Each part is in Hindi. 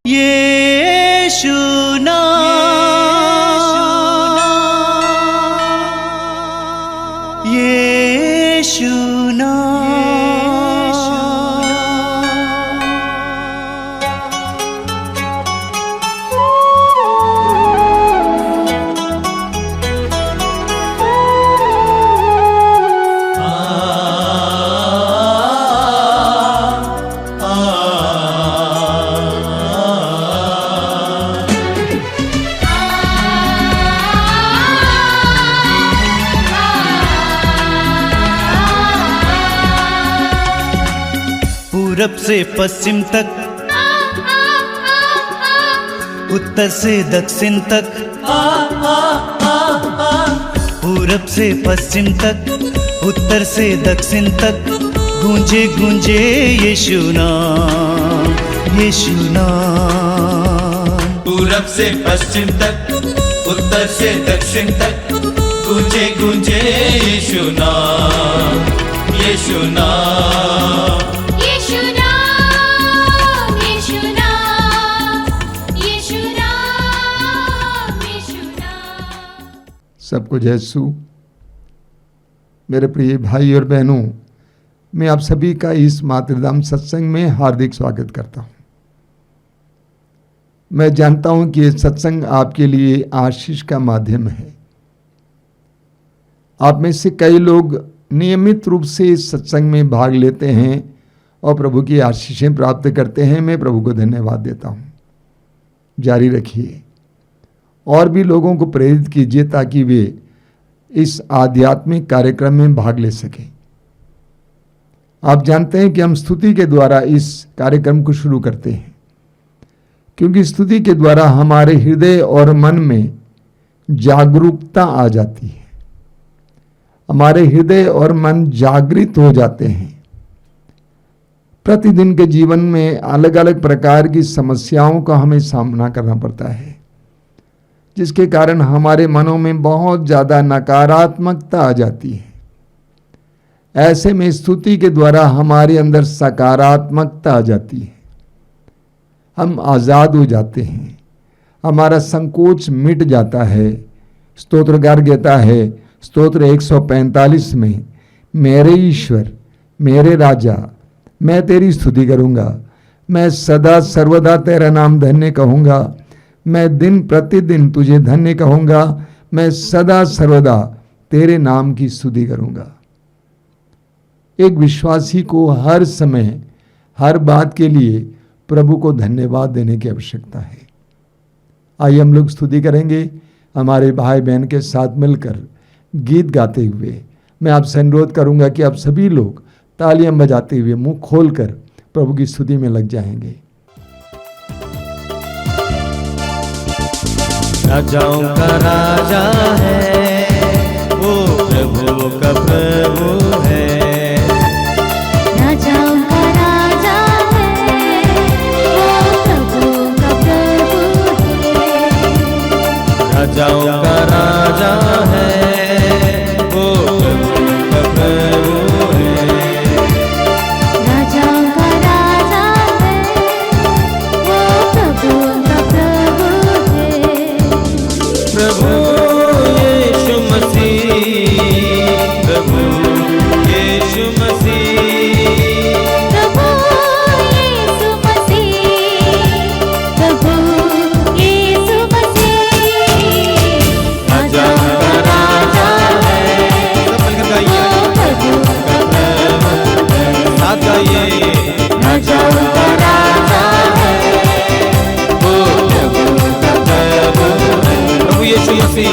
यीशु नाम, यीशु पूरब से पश्चिम तक, उत्तर से दक्षिण तक, पूरब से पश्चिम तक, उत्तर से दक्षिण तक, गूंजे गूंजे यीशु नाम, यीशु नाम। पूरब से पश्चिम तक, उत्तर से दक्षिण तक, गूंजे गूंजे यीशु नाम, यीशु नाम। सबको जय यीशु। मेरे प्रिय भाई और बहनों, मैं आप सभी का इस मातृधाम सत्संग में हार्दिक स्वागत करता हूं। मैं जानता हूं कि ये सत्संग आपके लिए आशीष का माध्यम है। आप में से कई लोग नियमित रूप से इस सत्संग में भाग लेते हैं और प्रभु की आशीषें प्राप्त करते हैं। मैं प्रभु को धन्यवाद देता हूं। जारी रखिए और भी लोगों को प्रेरित कीजिए ताकि वे इस आध्यात्मिक कार्यक्रम में भाग ले सकें। आप जानते हैं कि हम स्तुति के द्वारा इस कार्यक्रम को शुरू करते हैं, क्योंकि स्तुति के द्वारा हमारे हृदय और मन में जागरूकता आ जाती है। हमारे हृदय और मन जागृत हो जाते हैं। प्रतिदिन के जीवन में अलग अलग प्रकार की समस्याओं का हमें सामना करना पड़ता है, जिसके कारण हमारे मनों में बहुत ज़्यादा नकारात्मकता आ जाती है। ऐसे में स्तुति के द्वारा हमारे अंदर सकारात्मकता आ जाती है। हम आज़ाद हो जाते हैं, हमारा संकोच मिट जाता है। स्तोत्रकार कहता है स्तोत्र 145 में, मेरे ईश्वर, मेरे राजा, मैं तेरी स्तुति करूँगा, मैं सदा सर्वदा तेरा नाम धन्य कहूँगा, मैं दिन प्रतिदिन तुझे धन्य कहूँगा, मैं सदा सर्वदा तेरे नाम की स्तुति करूँगा। एक विश्वासी को हर समय हर बात के लिए प्रभु को धन्यवाद देने की आवश्यकता है। आइए हम लोग स्तुति करेंगे हमारे भाई बहन के साथ मिलकर गीत गाते हुए। मैं आपसे अनुरोध करूँगा कि आप सभी लोग तालियां बजाते हुए मुंह खोलकर प्रभु की स्तुति में लग जाएंगे। राजाओं का राजा है, वो प्रभु का प्रभु है। राजाओं का राजा है, वो प्रभु का प्रभु है। राजाओं का राजा है, वो प्रभु का प्रभु है। राजाओं का राजा है, वो प्रभु का प्रभु है। प्रभु यीशु मसीह, प्रभु यीशु मसीह, प्रभु यीशु मसीह, प्रभु यीशु मसीह। राजाओं का राजा है, सब मिलकर गाइए, वो प्रभु का प्रभु है। साथ गाइए। राजाओं का राजा है, वो प्रभु का प्रभु है। प्रभु यीशु मसीह,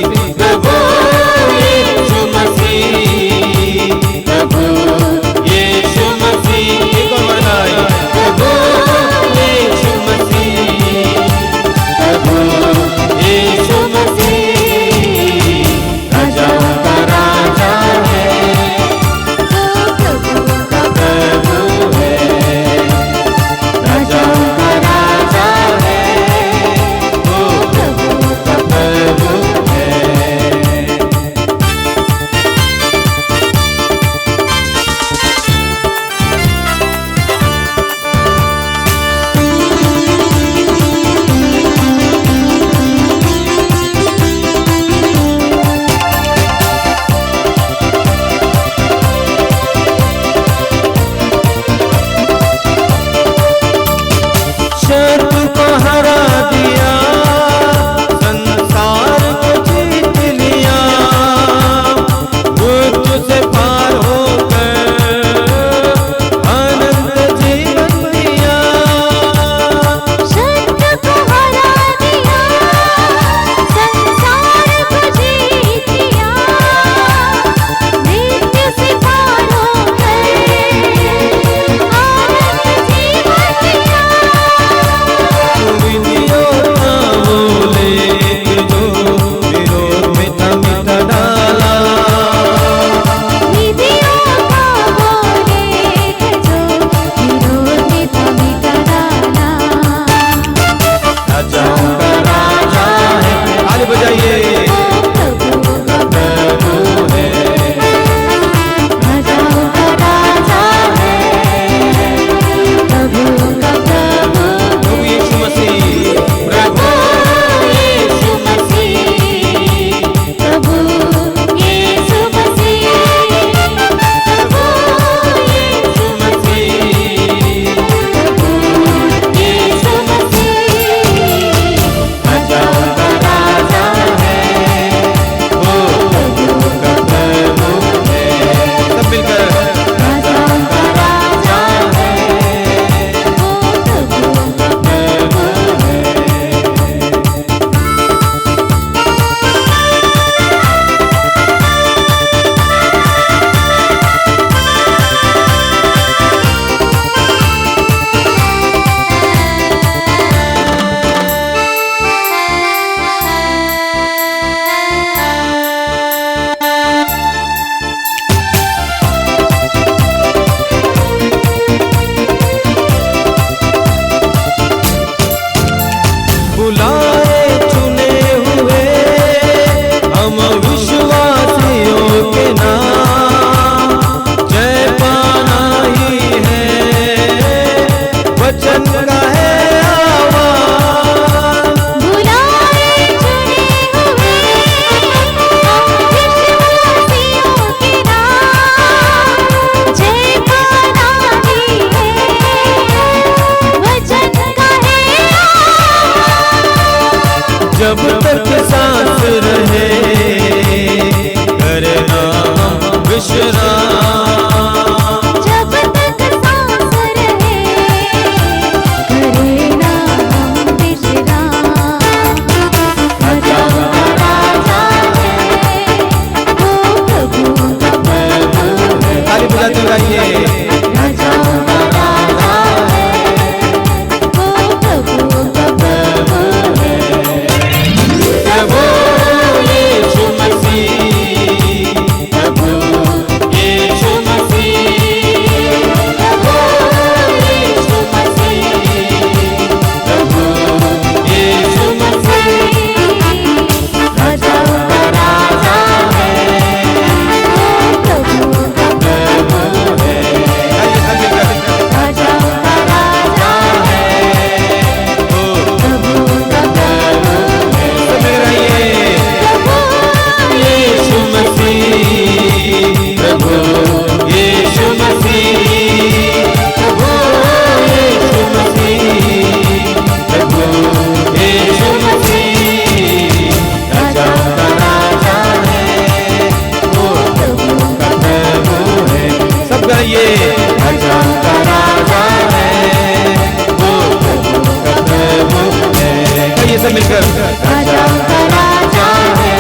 सब मिलकर राजाओं का राजा है,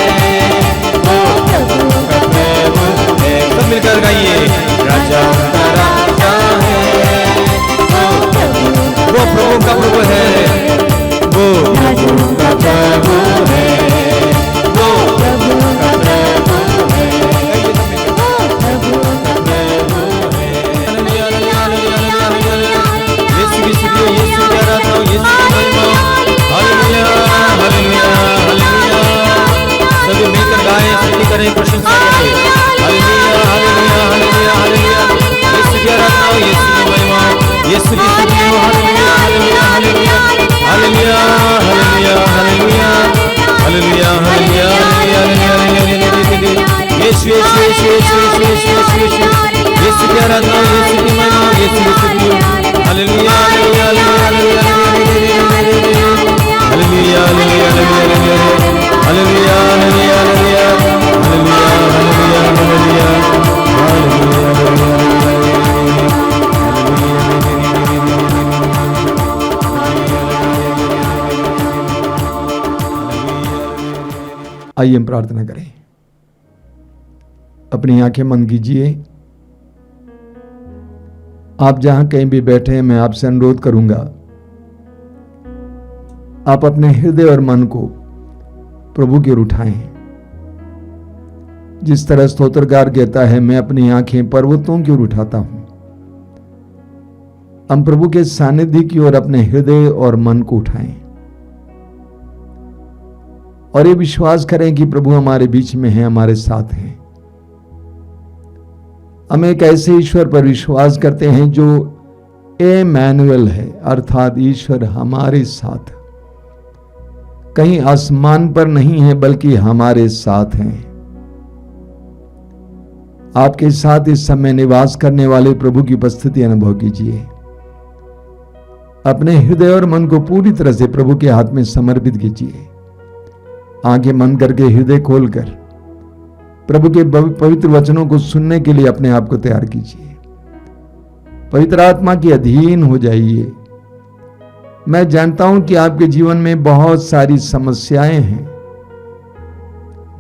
वो प्रभुओं का प्रभु है। सब मिलकर गाइए, राजा का राजा है, वो प्रभु का प्रभु है, वो राजाओं का प्रभु है, वो प्रभुओं का प्रभु है, वो प्रभुओं का प्रभु है। यीशु की स्तुति, यीशु की आराधना, यीशु की महिमा। हालेलुया, हालेलुया, हालेलुया। सभी मिलकर गाएं, स्तुति करें, प्रशंसा करें। हालेलुया, हालेलुया, हालेलुया, हालेलुया। यीशु की आराधना, यीशु की महिमा, यीशु की स्तुति हो। हालेलुया, हालेलुया, हालेलुया, हालेलुया, हालेलुया, हालेलुया, हालेलुया, हालेलुया, हालेलुया। यीशु, यीशु, यीशु, यीशु, यीशु, यीशु, यीशु, यीशु। यीशु की आराधना, यीशु की महिमा, यीशु की स्तुति हो। हालेलुया, हालेलुया, हालेलुया, हालेलुया, हालेलुया, हालेलुया, हालेलुया, हालेलुया, हालेलुया, हालेलुया, हालेलुया, आइए हम प्रार्थना करें। अपनी आंखें बंद कीजिए। आप जहां कहीं भी बैठे हैं, मैं आपसे अनुरोध करूंगा, आप अपने हृदय और मन को प्रभु की ओर उठाएं। जिस तरह स्तोत्रकार कहता है, मैं अपनी आंखें पर्वतों की ओर उठाता हूं। हम प्रभु के सानिध्य की ओर अपने हृदय और मन को उठाएं और ये विश्वास करें कि प्रभु हमारे बीच में है, हमारे साथ हैं। हम एक ऐसे ईश्वर पर विश्वास करते हैं जो इम्मानुएल है, अर्थात ईश्वर हमारे साथ, कहीं आसमान पर नहीं है बल्कि हमारे साथ हैं। आपके साथ इस समय निवास करने वाले प्रभु की उपस्थिति अनुभव कीजिए। अपने हृदय और मन को पूरी तरह से प्रभु के हाथ में समर्पित कीजिए। आंखें बंद करके, हृदय खोलकर प्रभु के पवित्र वचनों को सुनने के लिए अपने आप को तैयार कीजिए। पवित्र आत्मा के अधीन हो जाइए। मैं जानता हूं कि आपके जीवन में बहुत सारी समस्याएं हैं,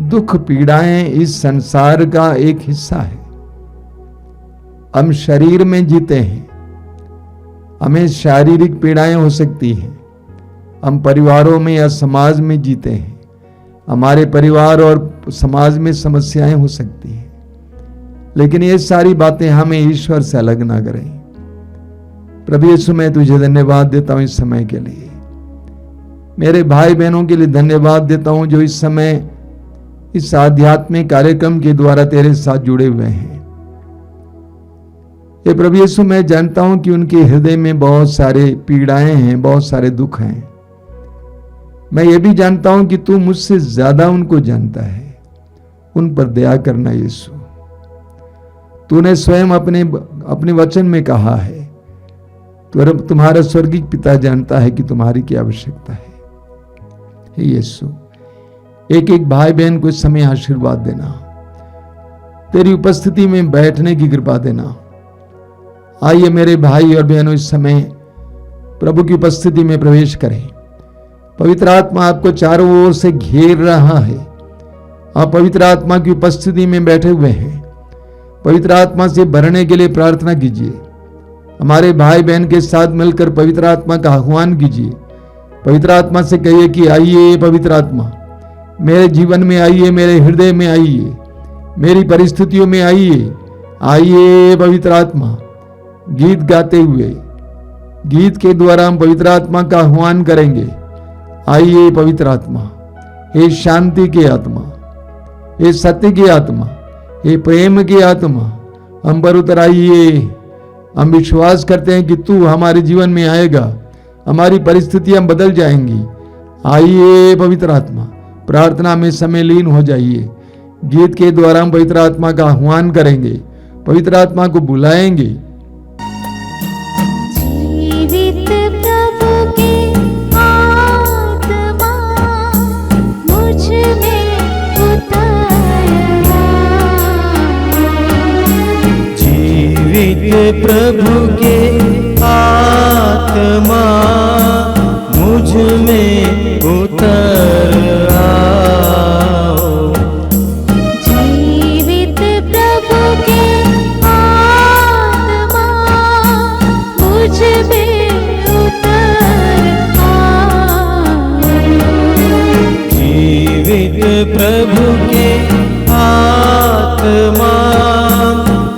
दुख पीड़ाएं इस संसार का एक हिस्सा है। हम शरीर में जीते हैं, हमें शारीरिक पीड़ाएं हो सकती हैं। हम परिवारों में या समाज में जीते हैं, हमारे परिवार और समाज में समस्याएं हो सकती हैं, लेकिन ये सारी बातें हमें ईश्वर से अलग ना करें। प्रभु यीशु, मैं तुझे धन्यवाद देता हूं इस समय के लिए। मेरे भाई बहनों के लिए धन्यवाद देता हूं जो इस समय इस आध्यात्मिक कार्यक्रम के द्वारा तेरे साथ जुड़े हुए हैं। ये प्रभु यीशु, मैं जानता हूं कि उनके हृदय में बहुत सारे पीड़ाएं हैं, बहुत सारे दुख हैं। मैं ये भी जानता हूं कि तू मुझसे ज्यादा उनको जानता है। उन पर दया करना यीशु। तूने स्वयं अपने वचन में कहा है, तुम्हारा स्वर्गीय पिता जानता है कि तुम्हारी क्या आवश्यकता है। हे यीशु, एक एक भाई बहन को इस समय आशीर्वाद देना, तेरी उपस्थिति में बैठने की कृपा देना। आइए मेरे भाई और बहनों, इस समय प्रभु की उपस्थिति में प्रवेश करें। पवित्र आत्मा आपको चारों ओर से घेर रहा है। आप पवित्र आत्मा की उपस्थिति में बैठे हुए हैं। पवित्र आत्मा से भरने के लिए प्रार्थना कीजिए। हमारे भाई बहन के साथ मिलकर पवित्र आत्मा का आह्वान कीजिए। पवित्र आत्मा से कहिए कि आइए पवित्र आत्मा, मेरे जीवन में आइए, मेरे हृदय में आइए, मेरी परिस्थितियों में आइए। आइए पवित्र आत्मा। गीत गाते हुए, गीत के द्वारा हम पवित्र आत्मा का आह्वान करेंगे। आइए पवित्र आत्मा, हे शांति की आत्मा, हे सत्य की आत्मा, हे प्रेम की आत्मा, हम पर उतर आइए। हम विश्वास करते हैं कि तू हमारे जीवन में आएगा, हमारी परिस्थितियां बदल जाएंगी। आइए पवित्र आत्मा, प्रार्थना में समय लीन हो जाइए। गीत के द्वारा हम पवित्र आत्मा का आह्वान करेंगे, पवित्र आत्मा को बुलाएंगे। जीवित प्रभु की आत्मा मुझ में उतरना, जीवित प्रभु के आत्मा मुझ में उतर में उतर आओ। जीवित प्रभु के आत्मा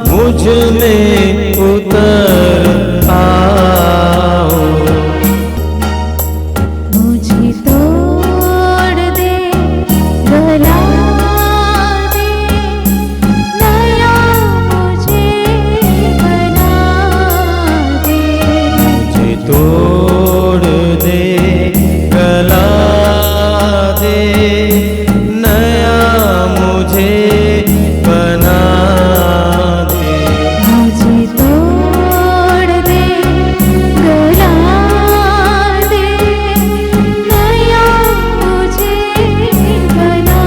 मुझ में उतर आओ। मुझे तोड़ दे, गला दे, नया मुझे बना दे। मुझे तोड़ दे, गला दे, नया मुझे बना दे। मुझे तोड़ दे, गला दे, नया मुझे बना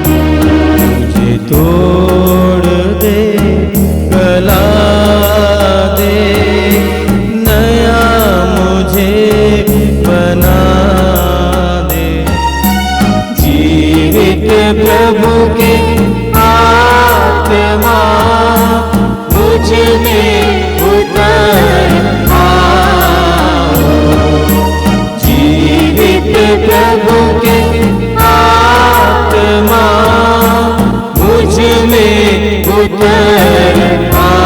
दे। मुझे तोड़ दे, गला दे, नया मुझे बना दे। जीवित प्रभु के आत्मा मुझ में उतर आओ। जीवित प्रभु के आत्मा मुझ में उतर आओ।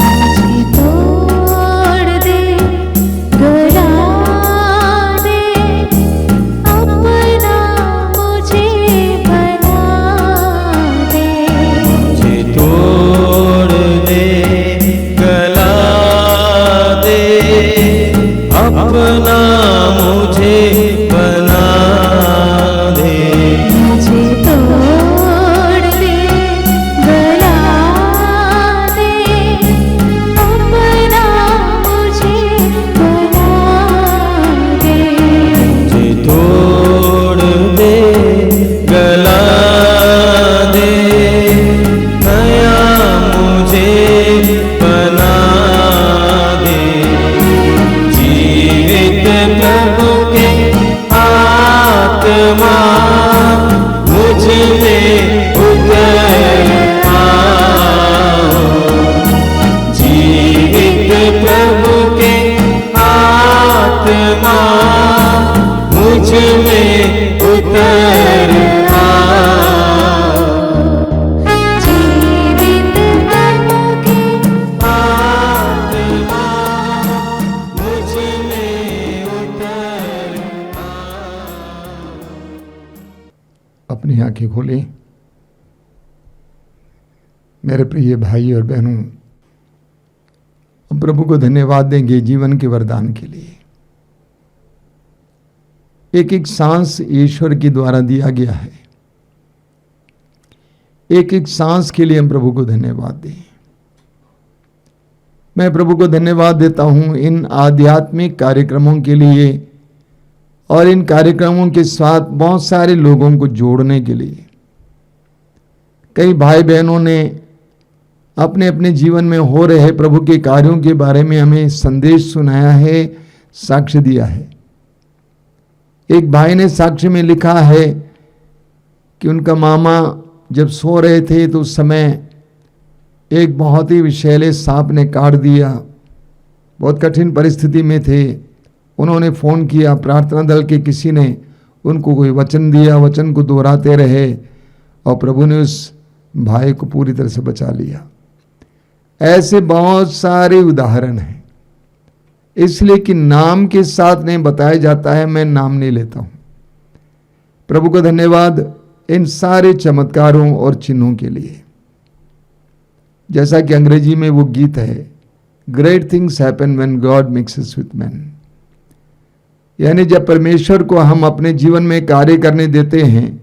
मुझे तोड़ दे, गला दे, अपना मुझे बना दे। मुझे तोड़ दे, गला दे, अपना मुझे बना दे। मुझे तोड़ दे, गला दे, अपना मुझे बना दे। मुझे तोड़ दे, गला दे, नया मुझे बना दे। जीवित प्रभु के आत्मा मुझ में उतर आओ। जीवित प्रभु के आत्मा मुझ में उतर आओ। जीवित प्रभु के आत्मा मुझ में उतर आओ। अपनी आंखें खोलें। मेरे प्रिय भाई और बहनों, हम प्रभु को धन्यवाद देंगे जीवन के वरदान के लिए। एक एक सांस ईश्वर के द्वारा दिया गया है। एक एक सांस के लिए हम प्रभु को धन्यवाद दें। मैं प्रभु को धन्यवाद देता हूं इन आध्यात्मिक कार्यक्रमों के लिए और इन कार्यक्रमों के साथ बहुत सारे लोगों को जोड़ने के लिए। कई भाई बहनों ने अपने अपने जीवन में हो रहे प्रभु के कार्यों के बारे में हमें संदेश सुनाया है, साक्ष्य दिया है। एक भाई ने साक्ष्य में लिखा है कि उनका मामा जब सो रहे थे तो उस समय एक बहुत ही विषैले सांप ने काट दिया। बहुत कठिन परिस्थिति में थे। उन्होंने फ़ोन किया, प्रार्थना दल के किसी ने उनको कोई वचन दिया, वचन को दोहराते रहे और प्रभु ने उस भाई को पूरी तरह से बचा लिया। ऐसे बहुत सारे उदाहरण हैं, इसलिए कि नाम के साथ नहीं बताया जाता है, मैं नाम नहीं लेता हूं। प्रभु को धन्यवाद इन सारे चमत्कारों और चिन्हों के लिए। जैसा कि अंग्रेजी में वो गीत है, great things happen when God mixes with man. यानी जब परमेश्वर को हम अपने जीवन में कार्य करने देते हैं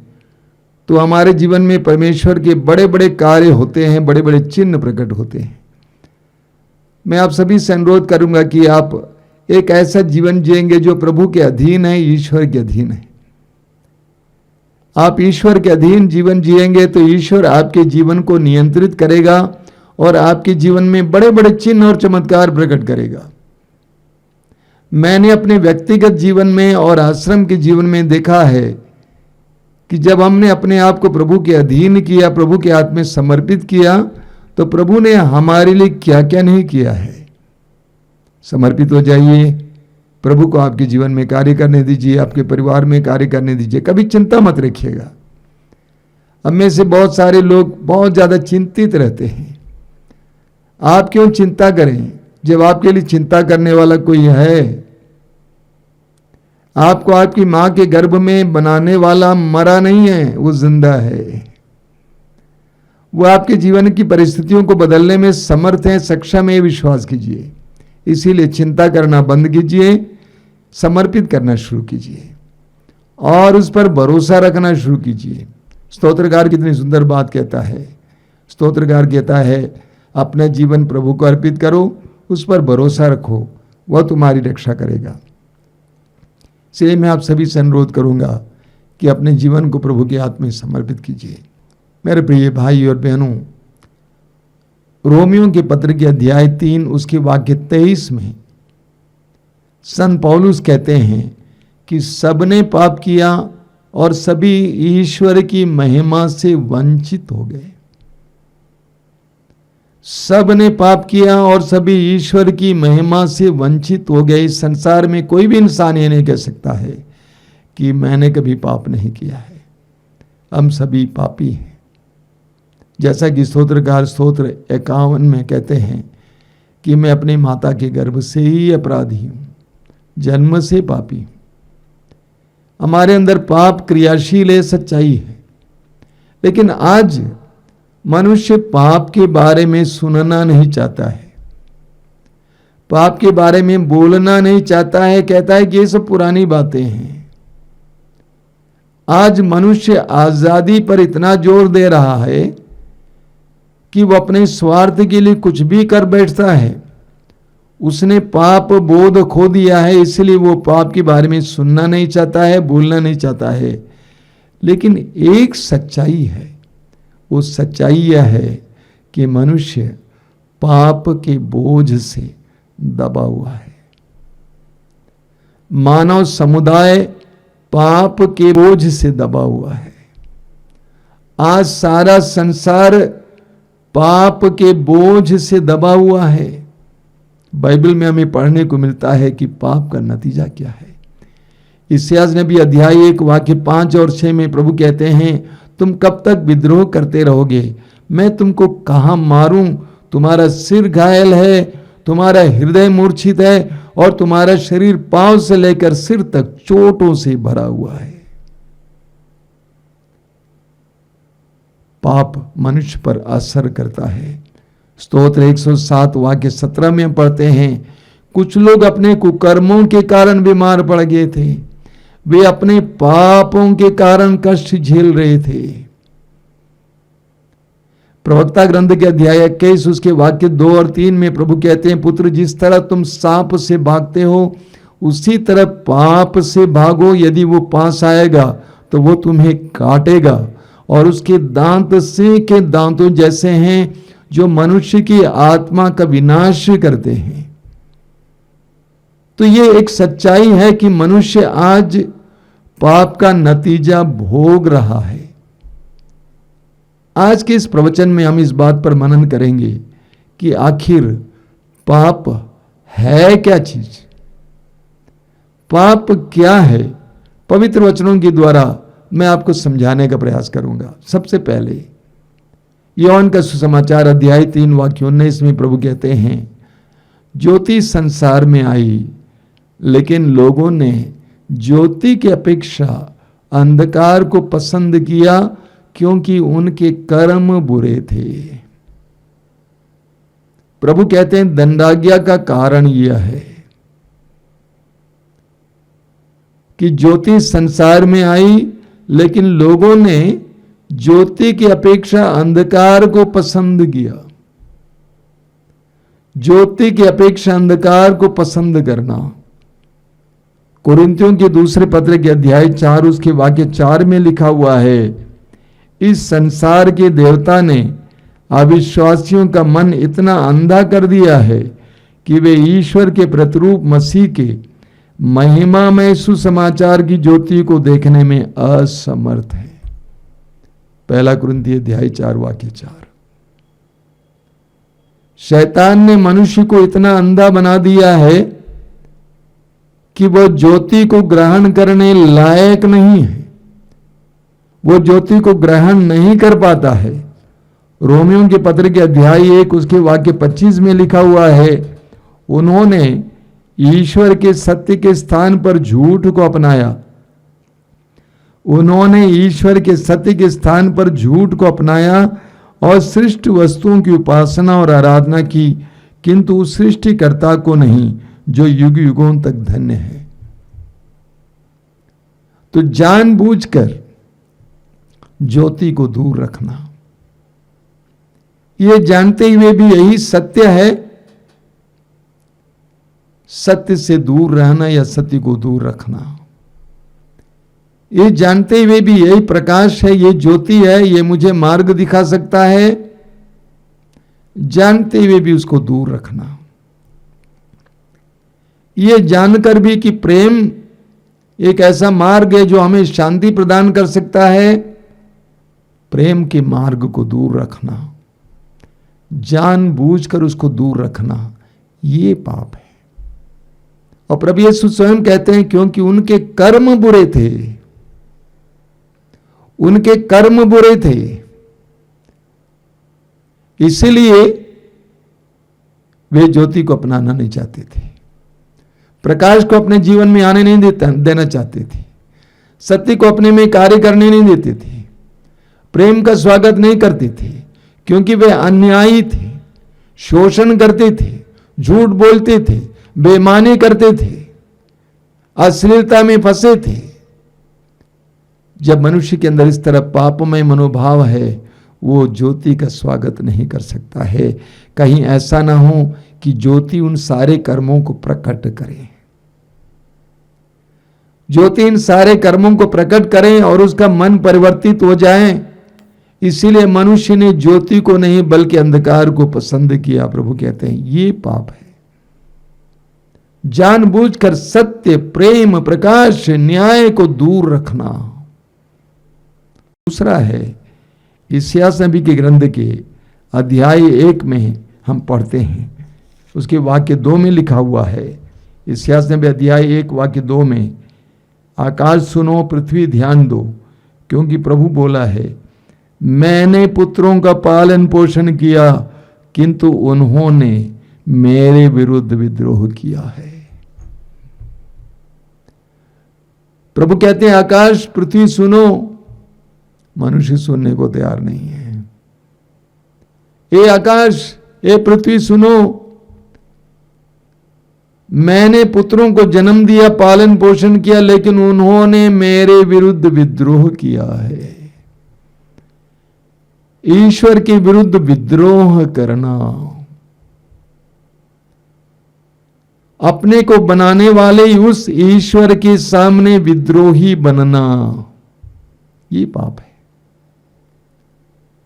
तो हमारे जीवन में परमेश्वर के बड़े बड़े कार्य होते हैं, बड़े बड़े चिन्ह प्रकट होते हैं। मैं आप सभी से अनुरोध करूंगा कि आप एक ऐसा जीवन जिएंगे जो प्रभु के अधीन है, ईश्वर के अधीन है। आप ईश्वर के अधीन जीवन जिएंगे तो ईश्वर आपके जीवन को नियंत्रित करेगा और आपके जीवन में बड़े बड़े चिन्ह और चमत्कार प्रकट करेगा। मैंने अपने व्यक्तिगत जीवन में और आश्रम के जीवन में देखा है कि जब हमने अपने आप को प्रभु के अधीन किया, प्रभु के हाथ में समर्पित किया, तो प्रभु ने हमारे लिए क्या क्या नहीं किया है। समर्पित हो जाइए, प्रभु को आपके जीवन में कार्य करने दीजिए, आपके परिवार में कार्य करने दीजिए, कभी चिंता मत रखिएगा। अब में से बहुत सारे लोग बहुत ज़्यादा चिंतित रहते हैं। आप क्यों चिंता करें जब आपके लिए चिंता करने वाला कोई है। आपको आपकी मां के गर्भ में बनाने वाला मरा नहीं है, वो जिंदा है। वो आपके जीवन की परिस्थितियों को बदलने में समर्थ है, सक्षम है, विश्वास कीजिए। इसीलिए चिंता करना बंद कीजिए, समर्पित करना शुरू कीजिए और उस पर भरोसा रखना शुरू कीजिए। स्तोत्रकार कितनी सुंदर बात कहता है। स्तोत्रकार कहता है, अपना जीवन प्रभु को अर्पित करो, उस पर भरोसा रखो, वह तुम्हारी रक्षा करेगा। इसलिए मैं आप सभी से अनुरोध करूंगा कि अपने जीवन को प्रभु के हाथ में समर्पित कीजिए। मेरे प्रिय भाई और बहनों, रोमियो के पत्र के अध्याय 3 उसके वाक्य 23 में संत पौलुस कहते हैं कि सबने पाप किया और सभी ईश्वर की महिमा से वंचित हो गए। सब ने पाप किया और सभी ईश्वर की महिमा से वंचित हो गए। इस संसार में कोई भी इंसान ये नहीं कह सकता है कि मैंने कभी पाप नहीं किया है। हम सभी पापी हैं। जैसा कि स्तोत्रकार स्तोत्र 51 में कहते हैं कि मैं अपनी माता के गर्भ से ही अपराधी हूं, जन्म से पापी हूं। हमारे अंदर पाप क्रियाशील है, सच्चाई है। लेकिन आज मनुष्य पाप के बारे में सुनना नहीं चाहता है, पाप के बारे में बोलना नहीं चाहता है, कहता है कि ये सब पुरानी बातें हैं। आज मनुष्य आजादी पर इतना जोर दे रहा है कि वो अपने स्वार्थ के लिए कुछ भी कर बैठता है। उसने पाप बोध खो दिया है, इसलिए वो पाप के बारे में सुनना नहीं चाहता है, बोलना नहीं चाहता है। लेकिन एक सच्चाई है, वो सच्चाई यह है कि मनुष्य पाप के बोझ से दबा हुआ है। मानव समुदाय पाप के बोझ से दबा हुआ है। आज सारा संसार पाप के बोझ से दबा हुआ है। बाइबल में हमें पढ़ने को मिलता है कि पाप का नतीजा क्या है। इस्यास नबी अध्याय 1 वाक्य 5 और 6 में प्रभु कहते हैं, तुम कब तक विद्रोह करते रहोगे? मैं तुमको कहां मारूं? तुम्हारा सिर घायल है, तुम्हारा हृदय मूर्छित है और तुम्हारा शरीर पांव से लेकर सिर तक चोटों से भरा हुआ है। पाप मनुष्य पर असर करता है। स्तोत्र 107 वाक्य 17 में पढ़ते हैं, कुछ लोग अपने कुकर्मों के कारण बीमार पड़ गए थे, वे अपने पापों के कारण कष्ट झेल रहे थे। प्रवक्ता ग्रंथ के अध्याय 21 उसके वाक्य 2 और 3 में प्रभु कहते हैं, पुत्र जिस तरह तुम सांप से भागते हो उसी तरह पाप से भागो। यदि वो पास आएगा तो वो तुम्हें काटेगा और उसके दांत सिंह के दांतों जैसे हैं जो मनुष्य की आत्मा का विनाश करते हैं। तो ये एक सच्चाई है कि मनुष्य आज पाप का नतीजा भोग रहा है। आज के इस प्रवचन में हम इस बात पर मनन करेंगे कि आखिर पाप है क्या चीज, पाप क्या है। पवित्र वचनों के द्वारा मैं आपको समझाने का प्रयास करूंगा। सबसे पहले योहन का सुसमाचार अध्याय 3 वाक्य 19 में प्रभु कहते हैं, ज्योति संसार में आई लेकिन लोगों ने ज्योति की अपेक्षा अंधकार को पसंद किया क्योंकि उनके कर्म बुरे थे। प्रभु कहते हैं दंडाज्ञा का कारण यह है कि ज्योति संसार में आई लेकिन लोगों ने ज्योति की अपेक्षा अंधकार को पसंद किया। ज्योति की अपेक्षा अंधकार को पसंद करना। कुरिन्थियों के दूसरे पत्र के अध्याय 4 उसके वाक्य 4 में लिखा हुआ है, इस संसार के देवता ने अविश्वासियों का मन इतना अंधा कर दिया है कि वे ईश्वर के प्रतिरूप मसीह के महिमामय सुसमाचार की ज्योति को देखने में असमर्थ हैं। पहला कुरिन्थी अध्याय 4 वाक्य 4। शैतान ने मनुष्य को इतना अंधा बना दिया है कि वह ज्योति को ग्रहण करने लायक नहीं है, वो ज्योति को ग्रहण नहीं कर पाता है। रोमियों के पत्र के अध्याय 1 उसके वाक्य 25 में लिखा हुआ है, उन्होंने ईश्वर के सत्य के स्थान पर झूठ को अपनाया। उन्होंने ईश्वर के सत्य के स्थान पर झूठ को अपनाया और सृष्ट वस्तुओं की उपासना और आराधना की, किंतु उस सृष्टिकर्ता को नहीं जो युग युगों तक धन्य है। तो जानबूझकर ज्योति को दूर रखना, ये जानते हुए भी यही सत्य है, सत्य से दूर रहना या सत्य को दूर रखना। ये जानते हुए भी यही प्रकाश है, ये ज्योति है, ये मुझे मार्ग दिखा सकता है, जानते हुए भी उसको दूर रखना। ये जानकर भी कि प्रेम एक ऐसा मार्ग है जो हमें शांति प्रदान कर सकता है, प्रेम के मार्ग को दूर रखना, जानबूझकर उसको दूर रखना, ये पाप है। और प्रभु यीशु स्वयं कहते हैं क्योंकि उनके कर्म बुरे थे, उनके कर्म बुरे थे, इसलिए वे ज्योति को अपनाना नहीं चाहते थे, प्रकाश को अपने जीवन में आने नहीं देना चाहते थे, सत्य को अपने में कार्य करने नहीं देते थे, प्रेम का स्वागत नहीं करते थे, क्योंकि वे अन्यायी थे, शोषण करते थे, झूठ बोलते थे, बेईमानी करते थे, अश्लीलता में फंसे थे। जब मनुष्य के अंदर इस तरह पापमय मनोभाव है, वो ज्योति का स्वागत नहीं कर सकता है। कहीं ऐसा ना हो कि ज्योति उन सारे कर्मों को प्रकट करे, ज्योति इन सारे कर्मों को प्रकट करें और उसका मन परिवर्तित हो जाए। इसीलिए मनुष्य ने ज्योति को नहीं बल्कि अंधकार को पसंद किया। प्रभु कहते हैं ये पाप है। जानबूझकर सत्य, प्रेम, प्रकाश, न्याय को दूर रखना। दूसरा है इस्यास नबी के ग्रंथ के अध्याय 1 में हम पढ़ते हैं, उसके वाक्य 2 में लिखा हुआ है। इस्यास नबी अध्याय 1 वाक्य 2 में, आकाश सुनो, पृथ्वी ध्यान दो, क्योंकि प्रभु बोला है, मैंने पुत्रों का पालन पोषण किया, किंतु उन्होंने मेरे विरुद्ध विद्रोह किया है। प्रभु कहते हैं आकाश पृथ्वी सुनो, मनुष्य सुनने को तैयार नहीं है। ए आकाश, ए पृथ्वी सुनो, मैंने पुत्रों को जन्म दिया, पालन पोषण किया, लेकिन उन्होंने मेरे विरुद्ध विद्रोह किया है। ईश्वर के विरुद्ध विद्रोह करना, अपने को बनाने वाले उस ईश्वर के सामने विद्रोही बनना, ये पाप है।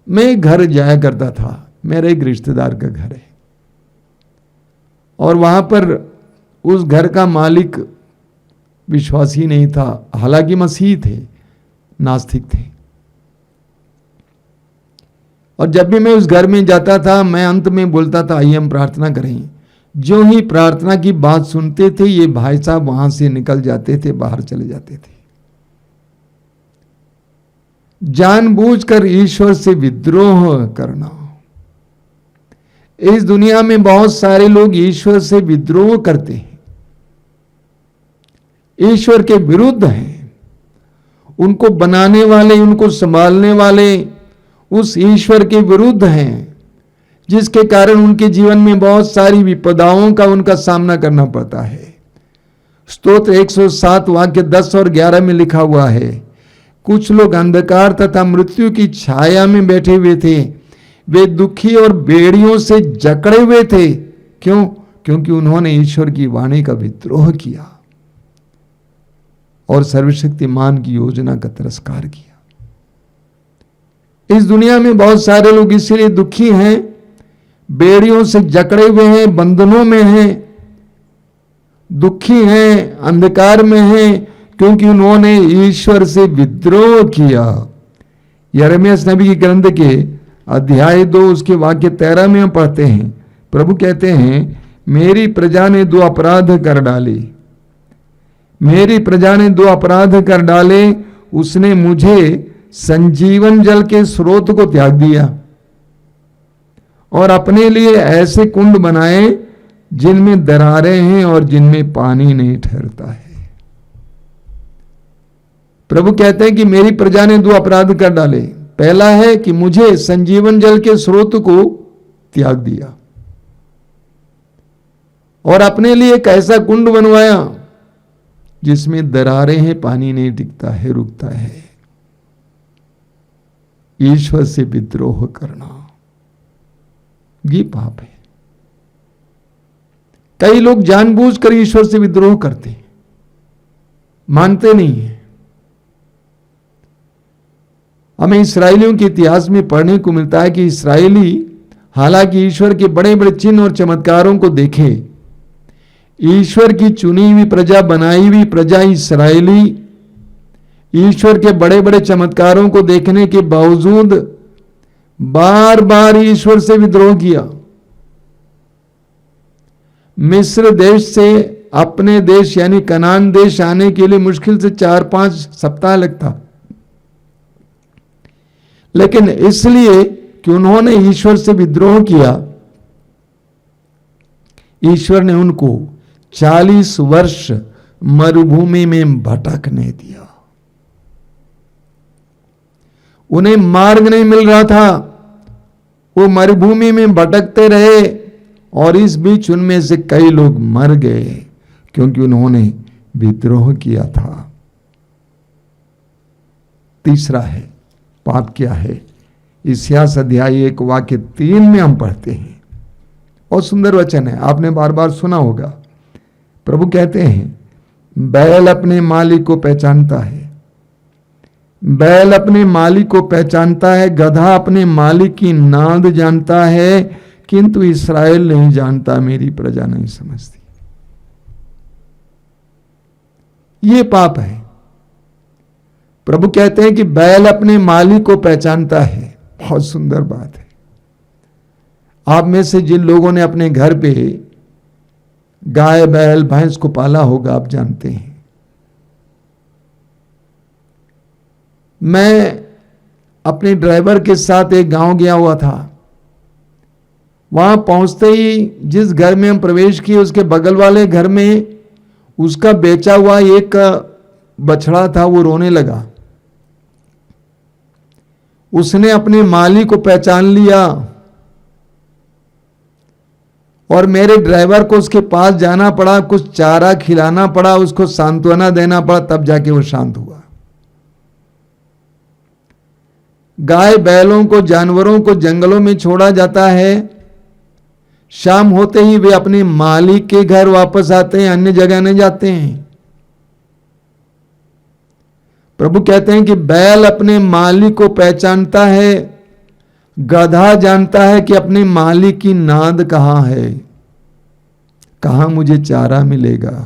मैं घर जाया करता था, मेरे एक रिश्तेदार का घर है, और वहां पर उस घर का मालिक विश्वासी नहीं था, हालांकि मसीही थे, नास्तिक थे। और जब भी मैं उस घर में जाता था, मैं अंत में बोलता था आइए हम प्रार्थना करें। जो ही प्रार्थना की बात सुनते थे, ये भाई साहब वहां से निकल जाते थे, बाहर चले जाते थे। जानबूझकर ईश्वर से विद्रोह करना। इस दुनिया में बहुत सारे लोग ईश्वर से विद्रोह करते हैं, ईश्वर के विरुद्ध हैं। उनको बनाने वाले, उनको संभालने वाले उस ईश्वर के विरुद्ध हैं, जिसके कारण उनके जीवन में बहुत सारी विपदाओं का उनका सामना करना पड़ता है। स्तोत्र 107 वाक्य 10 और 11 में लिखा हुआ है, कुछ लोग अंधकार तथा मृत्यु की छाया में बैठे हुए थे, वे दुखी और बेड़ियों से जकड़े हुए थे। क्यों? क्योंकि उन्होंने ईश्वर की वाणी का विद्रोह किया और सर्वशक्तिमान की योजना का तिरस्कार किया। इस दुनिया में बहुत सारे लोग इसलिए दुखी हैं, बेड़ियों से जकड़े हुए हैं, बंधनों में हैं, दुखी हैं, अंधकार में हैं, क्योंकि उन्होंने ईश्वर से विद्रोह किया। यिर्मयाह नबी की ग्रंथ के अध्याय 2 उसके वाक्य 13 में हम पढ़ते हैं, प्रभु कहते हैं, मेरी प्रजा ने 2 अपराध कर डाले, मेरी प्रजा ने 2 अपराध कर डाले, उसने मुझे संजीवन जल के स्रोत को त्याग दिया और अपने लिए ऐसे कुंड बनाए जिनमें दरारें हैं और जिनमें पानी नहीं ठहरता है। प्रभु कहते हैं कि मेरी प्रजा ने 2 अपराध कर डाले। पहला है कि मुझे संजीवन जल के स्रोत को त्याग दिया और अपने लिए एक ऐसा कुंड बनवाया जिसमें दरारें हैं, पानी नहीं टिकता है, रुकता है। ईश्वर से विद्रोह करना ये पाप है। कई लोग जानबूझकर ईश्वर से विद्रोह करते हैं, मानते नहीं है। हमें इस्राएलियों के इतिहास में पढ़ने को मिलता है कि इस्राएली हालांकि ईश्वर के बड़े बड़े चिन्ह और चमत्कारों को देखे, ईश्वर की चुनी हुई प्रजा, बनाई हुई प्रजा इस्राएली ईश्वर के बड़े बड़े चमत्कारों को देखने के बावजूद बार बार ईश्वर से विद्रोह किया। मिस्र देश से अपने देश यानी कनान देश आने के लिए मुश्किल से 4-5 सप्ताह लगता, लेकिन इसलिए कि उन्होंने ईश्वर से विद्रोह किया, ईश्वर ने उनको 40 वर्ष मरुभूमि में भटकने दिया। उन्हें मार्ग नहीं मिल रहा था, वो मरुभूमि में भटकते रहे और इस बीच उनमें से कई लोग मर गए क्योंकि उन्होंने विद्रोह किया था। तीसरा है पाप क्या है, इस्यास अध्याय 1 वाक्य 3 में हम पढ़ते हैं, और सुंदर वचन है, आपने बार बार सुना होगा। प्रभु कहते हैं, बैल अपने मालिक को पहचानता है, बैल अपने मालिक को पहचानता है, गधा अपने मालिक की नाद जानता है, किंतु इस्राएल नहीं जानता, मेरी प्रजा नहीं समझती। ये पाप है। प्रभु कहते हैं कि बैल अपने मालिक को पहचानता है। बहुत सुंदर बात है। आप में से जिन लोगों ने अपने घर पे गाय, बैल, भैंस को पाला होगा, आप जानते हैं। मैं अपने ड्राइवर के साथ एक गांव गया हुआ था। वहां पहुंचते ही जिस घर में हम प्रवेश किए उसके बगल वाले घर में उसका बेचा हुआ एक बछड़ा था, वो रोने लगा। उसने अपने मालिक को पहचान लिया और मेरे ड्राइवर को उसके पास जाना पड़ा, कुछ चारा खिलाना पड़ा, उसको सांत्वना देना पड़ा, तब जाके वो शांत हुआ। गाय बैलों को, जानवरों को जंगलों में छोड़ा जाता है, शाम होते ही वे अपने मालिक के घर वापस आते हैं, अन्य जगह नहीं जाते हैं। प्रभु कहते हैं कि बैल अपने मालिक को पहचानता है, गधा जानता है कि अपने मालिक की नाद कहां है, कहां मुझे चारा मिलेगा,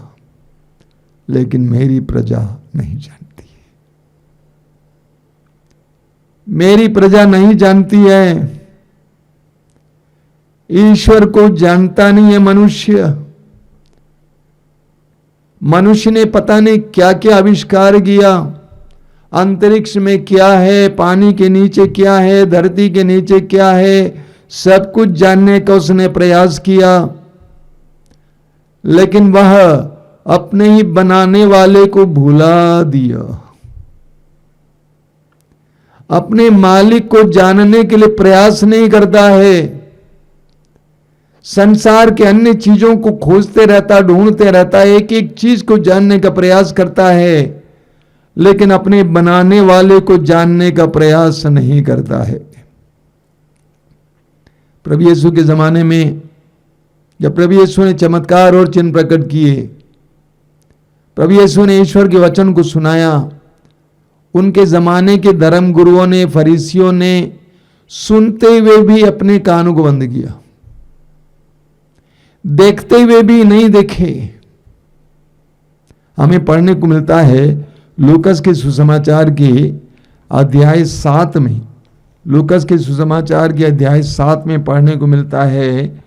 लेकिन मेरी प्रजा नहीं जानती है। मेरी प्रजा नहीं जानती है। ईश्वर को जानता नहीं है मनुष्य। मनुष्य ने पता नहीं क्या क्या आविष्कार किया, अंतरिक्ष में क्या है, पानी के नीचे क्या है, धरती के नीचे क्या है, सब कुछ जानने का उसने प्रयास किया, लेकिन वह अपने ही बनाने वाले को भुला दिया। अपने मालिक को जानने के लिए प्रयास नहीं करता है। संसार के अन्य चीजों को खोजते रहता, ढूंढते रहता, एक एक चीज को जानने का प्रयास करता है, लेकिन अपने बनाने वाले को जानने का प्रयास नहीं करता है। प्रभु यीशु के जमाने में जब प्रभु यीशु ने चमत्कार और चिन्ह प्रकट किए, प्रभु यीशु ने ईश्वर के वचन को सुनाया, उनके जमाने के धर्म गुरुओं ने, फरीसियों ने सुनते हुए भी अपने कानों को बंद किया, देखते हुए भी नहीं देखे। हमें पढ़ने को मिलता है लूकस के सुसमाचार के अध्याय 7 में, लूकस के सुसमाचार के अध्याय 7 में पढ़ने को मिलता है,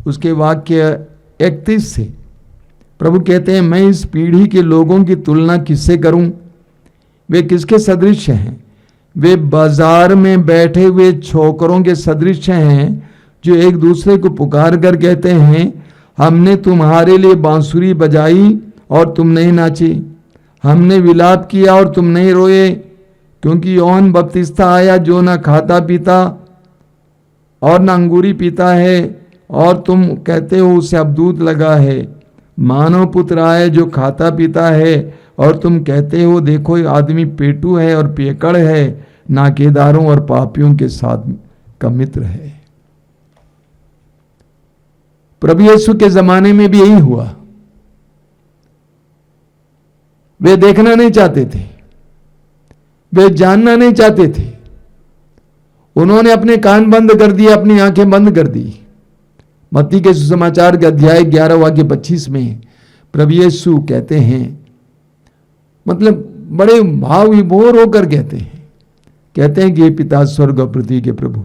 उसके वाक्य 31 से प्रभु कहते हैं, मैं इस पीढ़ी के लोगों की तुलना किससे करूं? वे किसके सदृश हैं? वे बाजार में बैठे हुए छोकरों के सदृश हैं, जो एक दूसरे को पुकार कर कहते हैं, हमने तुम्हारे लिए बांसुरी बजाई और तुम नहीं नाचे, हमने विलाप किया और तुम नहीं रोए, क्योंकि यूहन्ना बपतिस्ता आया जो न खाता पीता और न अंगूरी पीता है, और तुम कहते हो उसे अबदूत लगा है। मानव पुत्र आए जो खाता पीता है, और तुम कहते हो देखो ये आदमी पेटू है और पियकड़ है, नाकेदारों और पापियों के साथ का मित्र है। प्रभु यीशु के जमाने में भी यही हुआ। वे देखना नहीं चाहते थे, वे जानना नहीं चाहते थे, उन्होंने अपने कान बंद कर दिए, अपनी आंखें बंद कर दी। मत्ती के सुसमाचार के अध्याय 11 वाक्य 25 में प्रभु यीशु कहते हैं, मतलब बड़े भाव विभोर होकर कहते हैं कि हे पिता स्वर्ग और पृथ्वी के प्रभु,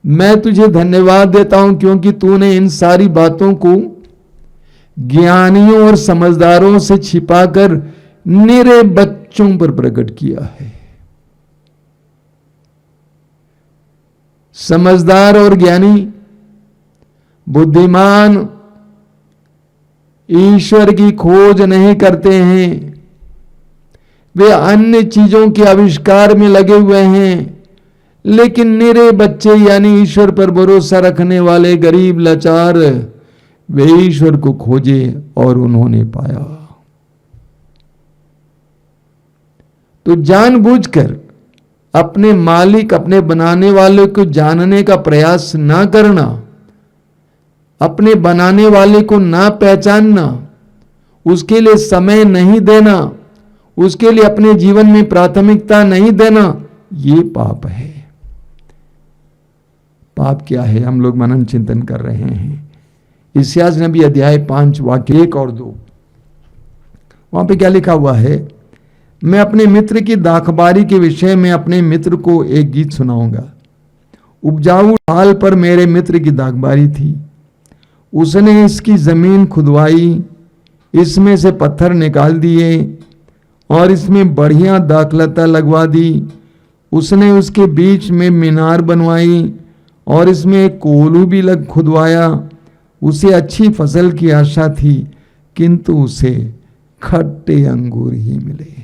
मैं तुझे धन्यवाद देता हूं क्योंकि तूने इन सारी बातों को ज्ञानियों और समझदारों से छिपाकर निरे बच्चों पर प्रकट किया है। समझदार और ज्ञानी, बुद्धिमान ईश्वर की खोज नहीं करते हैं, वे अन्य चीजों के आविष्कार में लगे हुए हैं। लेकिन निरे बच्चे यानी ईश्वर पर भरोसा रखने वाले गरीब लाचार, वे ईश्वर को खोजे और उन्होंने पाया। तो जानबूझकर अपने मालिक, अपने बनाने वाले को जानने का प्रयास ना करना, अपने बनाने वाले को ना पहचानना, उसके लिए समय नहीं देना, उसके लिए अपने जीवन में प्राथमिकता नहीं देना, ये पाप है। पाप क्या है? हम लोग मनन चिंतन कर रहे हैं। इस्यास नबी अध्याय 5 वाक्य 1 और 2, वहां पे क्या लिखा हुआ है? मैं अपने मित्र की दाखबारी के विषय में अपने मित्र को एक गीत सुनाऊंगा। उपजाऊ ढाल पर मेरे मित्र की दाखबारी थी, उसने इसकी जमीन खुदवाई, इसमें से पत्थर निकाल दिए और इसमें बढ़िया दाखलता लगवा दी। उसने उसके बीच में मीनार बनवाई और इसमें एक कोलू भी खुदवाया। उसे अच्छी फसल की आशा थी, किंतु उसे खट्टे अंगूर ही मिले।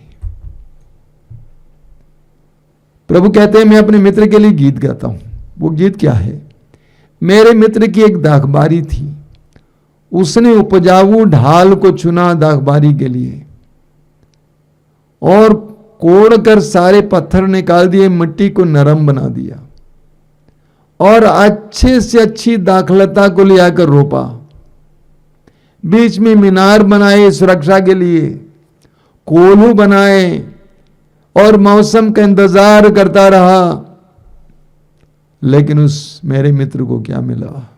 प्रभु कहते हैं, मैं अपने मित्र के लिए गीत गाता हूं। वो गीत क्या है? मेरे मित्र की एक दाखबारी थी, उसने उपजाऊ ढाल को चुना दाखबारी के लिए और कोड़कर सारे पत्थर निकाल दिए, मिट्टी को नरम बना दिया और अच्छे से अच्छी दाखलता को ले आकर रोपा। बीच में मीनार बनाए सुरक्षा के लिए, कोल्हू बनाए और मौसम का इंतजार करता रहा। लेकिन उस मेरे मित्र को क्या मिला?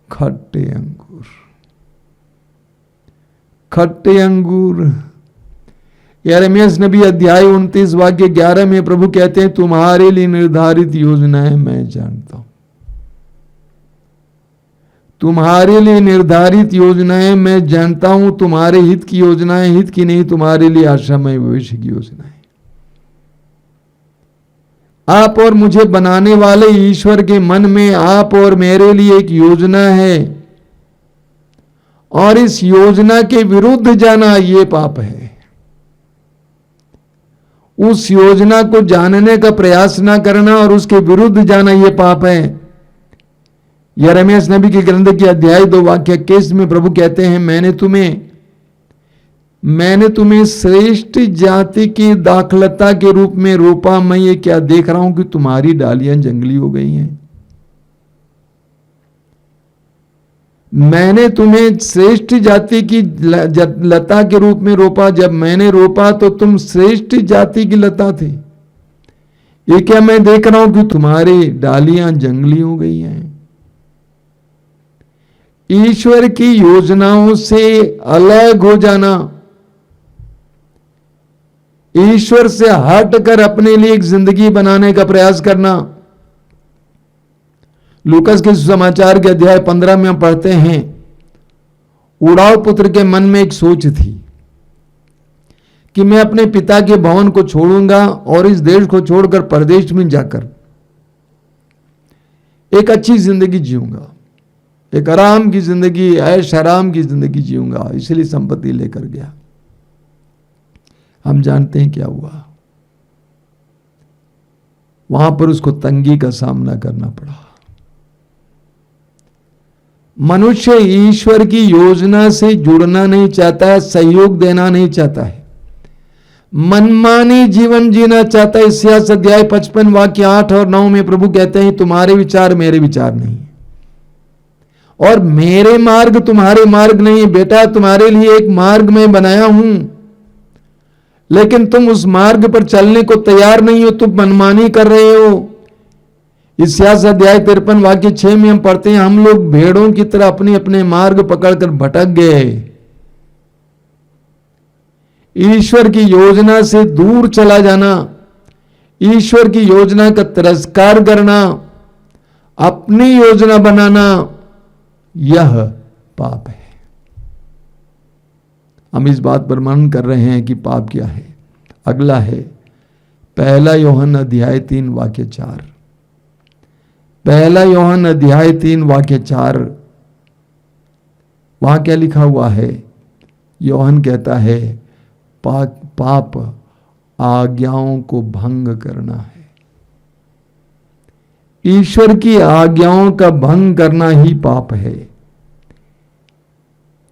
खट्टे अंगूर। खट्टे अंगूर। यिर्मयाह नबी अध्याय 29 वाक्य 11 में प्रभु कहते हैं, तुम्हारे लिए निर्धारित योजनाएं मैं जानता हूं। तुम्हारे लिए निर्धारित योजनाएं मैं जानता हूं। तुम्हारे हित की योजनाएं हित की नहीं, तुम्हारे लिए आशामय भविष्य की योजनाएं। आप और मुझे बनाने वाले ईश्वर के मन में आप और मेरे लिए एक योजना है और इस योजना के विरुद्ध जाना ये पाप है। उस योजना को जानने का प्रयास ना करना और उसके विरुद्ध जाना ये पाप है। यिर्मयाह नबी के ग्रंथ के अध्याय 2 वाक्य 21 में प्रभु कहते हैं, मैंने तुम्हें श्रेष्ठ जाति की दाखलता के रूप में रोपा। मैं ये क्या देख रहा हूं कि तुम्हारी डालियां जंगली हो गई हैं। मैंने तुम्हें श्रेष्ठ जाति की लता के रूप में रोपा। जब मैंने रोपा तो तुम श्रेष्ठ जाति की लता थे। ये क्या मैं देख रहा हूं कि तुम्हारी डालियां जंगली हो गई हैं। ईश्वर की योजनाओं से अलग हो जाना, ईश्वर से हटकर अपने लिए एक जिंदगी बनाने का प्रयास करना। लूकास के समाचार के अध्याय 15 में हम पढ़ते हैं, उड़ाव पुत्र के मन में एक सोच थी कि मैं अपने पिता के भवन को छोड़ूंगा और इस देश को छोड़कर परदेश में जाकर एक अच्छी जिंदगी जीऊंगा, एक आराम की जिंदगी, ऐश आराम की जिंदगी जीऊंगा, इसलिए संपत्ति लेकर गया। हम जानते हैं क्या हुआ। वहां पर उसको तंगी का सामना करना पड़ा। मनुष्य ईश्वर की योजना से जुड़ना नहीं चाहता है, सहयोग देना नहीं चाहता है, मनमानी जीवन जीना चाहता है। इतिहास अध्याय 55 वाक्य 8 और 9 में प्रभु कहते हैं, तुम्हारे विचार मेरे विचार नहीं और मेरे मार्ग तुम्हारे मार्ग नहीं। बेटा, तुम्हारे लिए एक मार्ग मैं बनाया हूं, लेकिन तुम उस मार्ग पर चलने को तैयार नहीं हो, तुम मनमानी कर रहे हो। इतिहास अध्याय 53 वाक्य 6 में हम पढ़ते हैं, हम लोग भेड़ों की तरह अपने अपने मार्ग पकड़कर भटक गए। ईश्वर की योजना से दूर चला जाना, ईश्वर की योजना का तिरस्कार करना, अपनी योजना बनाना, यह पाप है। हम इस बात पर मनन कर रहे हैं कि पाप क्या है। अगला है 1 यूहन्ना अध्याय 3 वाक्य 4। 1 यूहन्ना अध्याय 3 वाक्य 4, वहां क्या लिखा हुआ है? यूहन्ना कहता है, पाप आज्ञाओं को भंग करना है। ईश्वर की आज्ञाओं का भंग करना ही पाप है।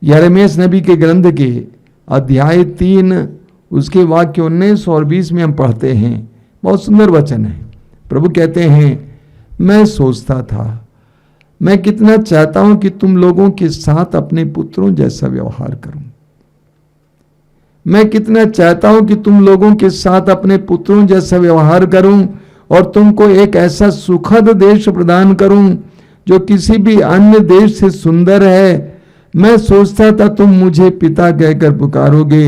यिर्मयाह नबी के ग्रंथ के अध्याय 3 उसके वाक्य 19 और 20 में हम पढ़ते हैं, बहुत सुंदर वचन है। प्रभु कहते हैं, मैं सोचता था, मैं कितना चाहता हूं कि तुम लोगों के साथ अपने पुत्रों जैसा व्यवहार करूं। मैं कितना चाहता हूं कि तुम लोगों के साथ अपने पुत्रों जैसा व्यवहार करूं और तुमको एक ऐसा सुखद देश प्रदान करूं जो किसी भी अन्य देश से सुंदर है। मैं सोचता था तुम मुझे पिता कहकर पुकारोगे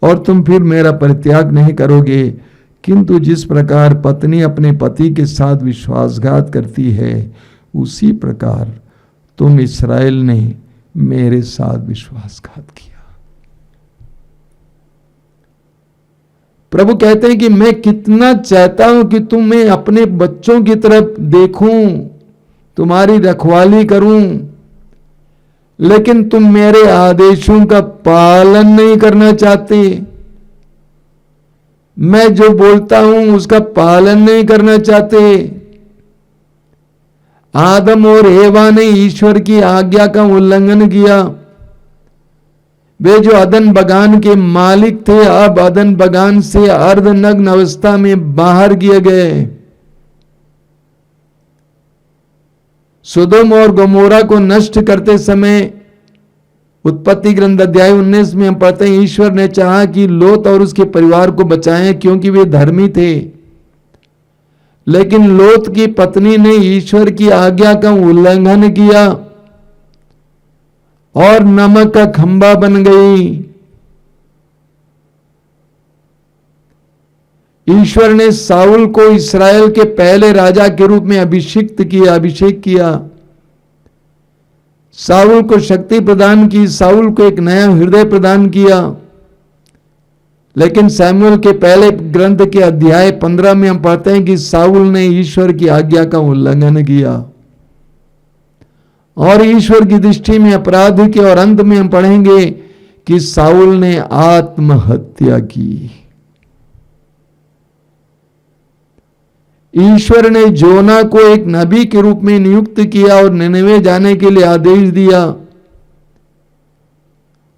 और तुम फिर मेरा परित्याग नहीं करोगे, किंतु जिस प्रकार पत्नी अपने पति के साथ विश्वासघात करती है, उसी प्रकार तुम इस्राएल ने मेरे साथ विश्वासघात किया। प्रभु कहते हैं कि मैं कितना चाहता हूं कि तुम्हें अपने बच्चों की तरफ देखूं, तुम्हारी रखवाली करूं, लेकिन तुम मेरे आदेशों का पालन नहीं करना चाहते। मैं जो बोलता हूं उसका पालन नहीं करना चाहते। आदम और एवा ने ईश्वर की आज्ञा का उल्लंघन किया। वे जो अदन बगान के मालिक थे, अब अदन बगान से अर्धनग्न अवस्था में बाहर किए गए। सोदोम और गोमोरा को नष्ट करते समय उत्पत्ति ग्रंथ अध्याय 19 में हम पढ़ते हैं, ईश्वर ने चाहा कि लोत और उसके परिवार को बचाएं क्योंकि वे धर्मी थे, लेकिन लोत की पत्नी ने ईश्वर की आज्ञा का उल्लंघन किया और नमक का खंभा बन गई। ईश्वर ने साउल को इस्राएल के पहले राजा के रूप में अभिषेक किया। साउल को शक्ति प्रदान की, साउल को एक नया हृदय प्रदान किया। लेकिन सैमुएल के पहले ग्रंथ के अध्याय 15 में हम पढ़ते हैं कि साउल ने ईश्वर की आज्ञा का उल्लंघन किया और ईश्वर की दृष्टि में अपराध के, और अंत में हम पढ़ेंगे कि साउल ने आत्महत्या की। ईश्वर ने जोना को एक नबी के रूप में नियुक्त किया और निनवे जाने के लिए आदेश दिया,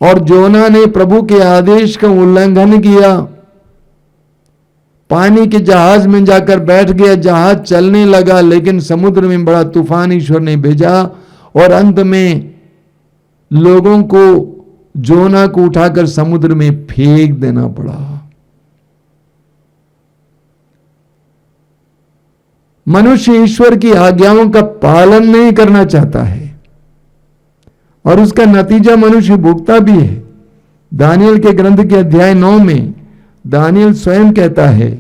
और जोना ने प्रभु के आदेश का उल्लंघन किया। पानी के जहाज में जाकर बैठ गया, जहाज चलने लगा, लेकिन समुद्र में बड़ा तूफान ईश्वर ने भेजा और अंत में लोगों को, जोना को उठाकर समुद्र में फेंक देना पड़ा। मनुष्य ईश्वर की आज्ञाओं का पालन नहीं करना चाहता है और उसका नतीजा मनुष्य भुगता भी है। दानियल के ग्रंथ के अध्याय 9 में दानियल स्वयं कहता है,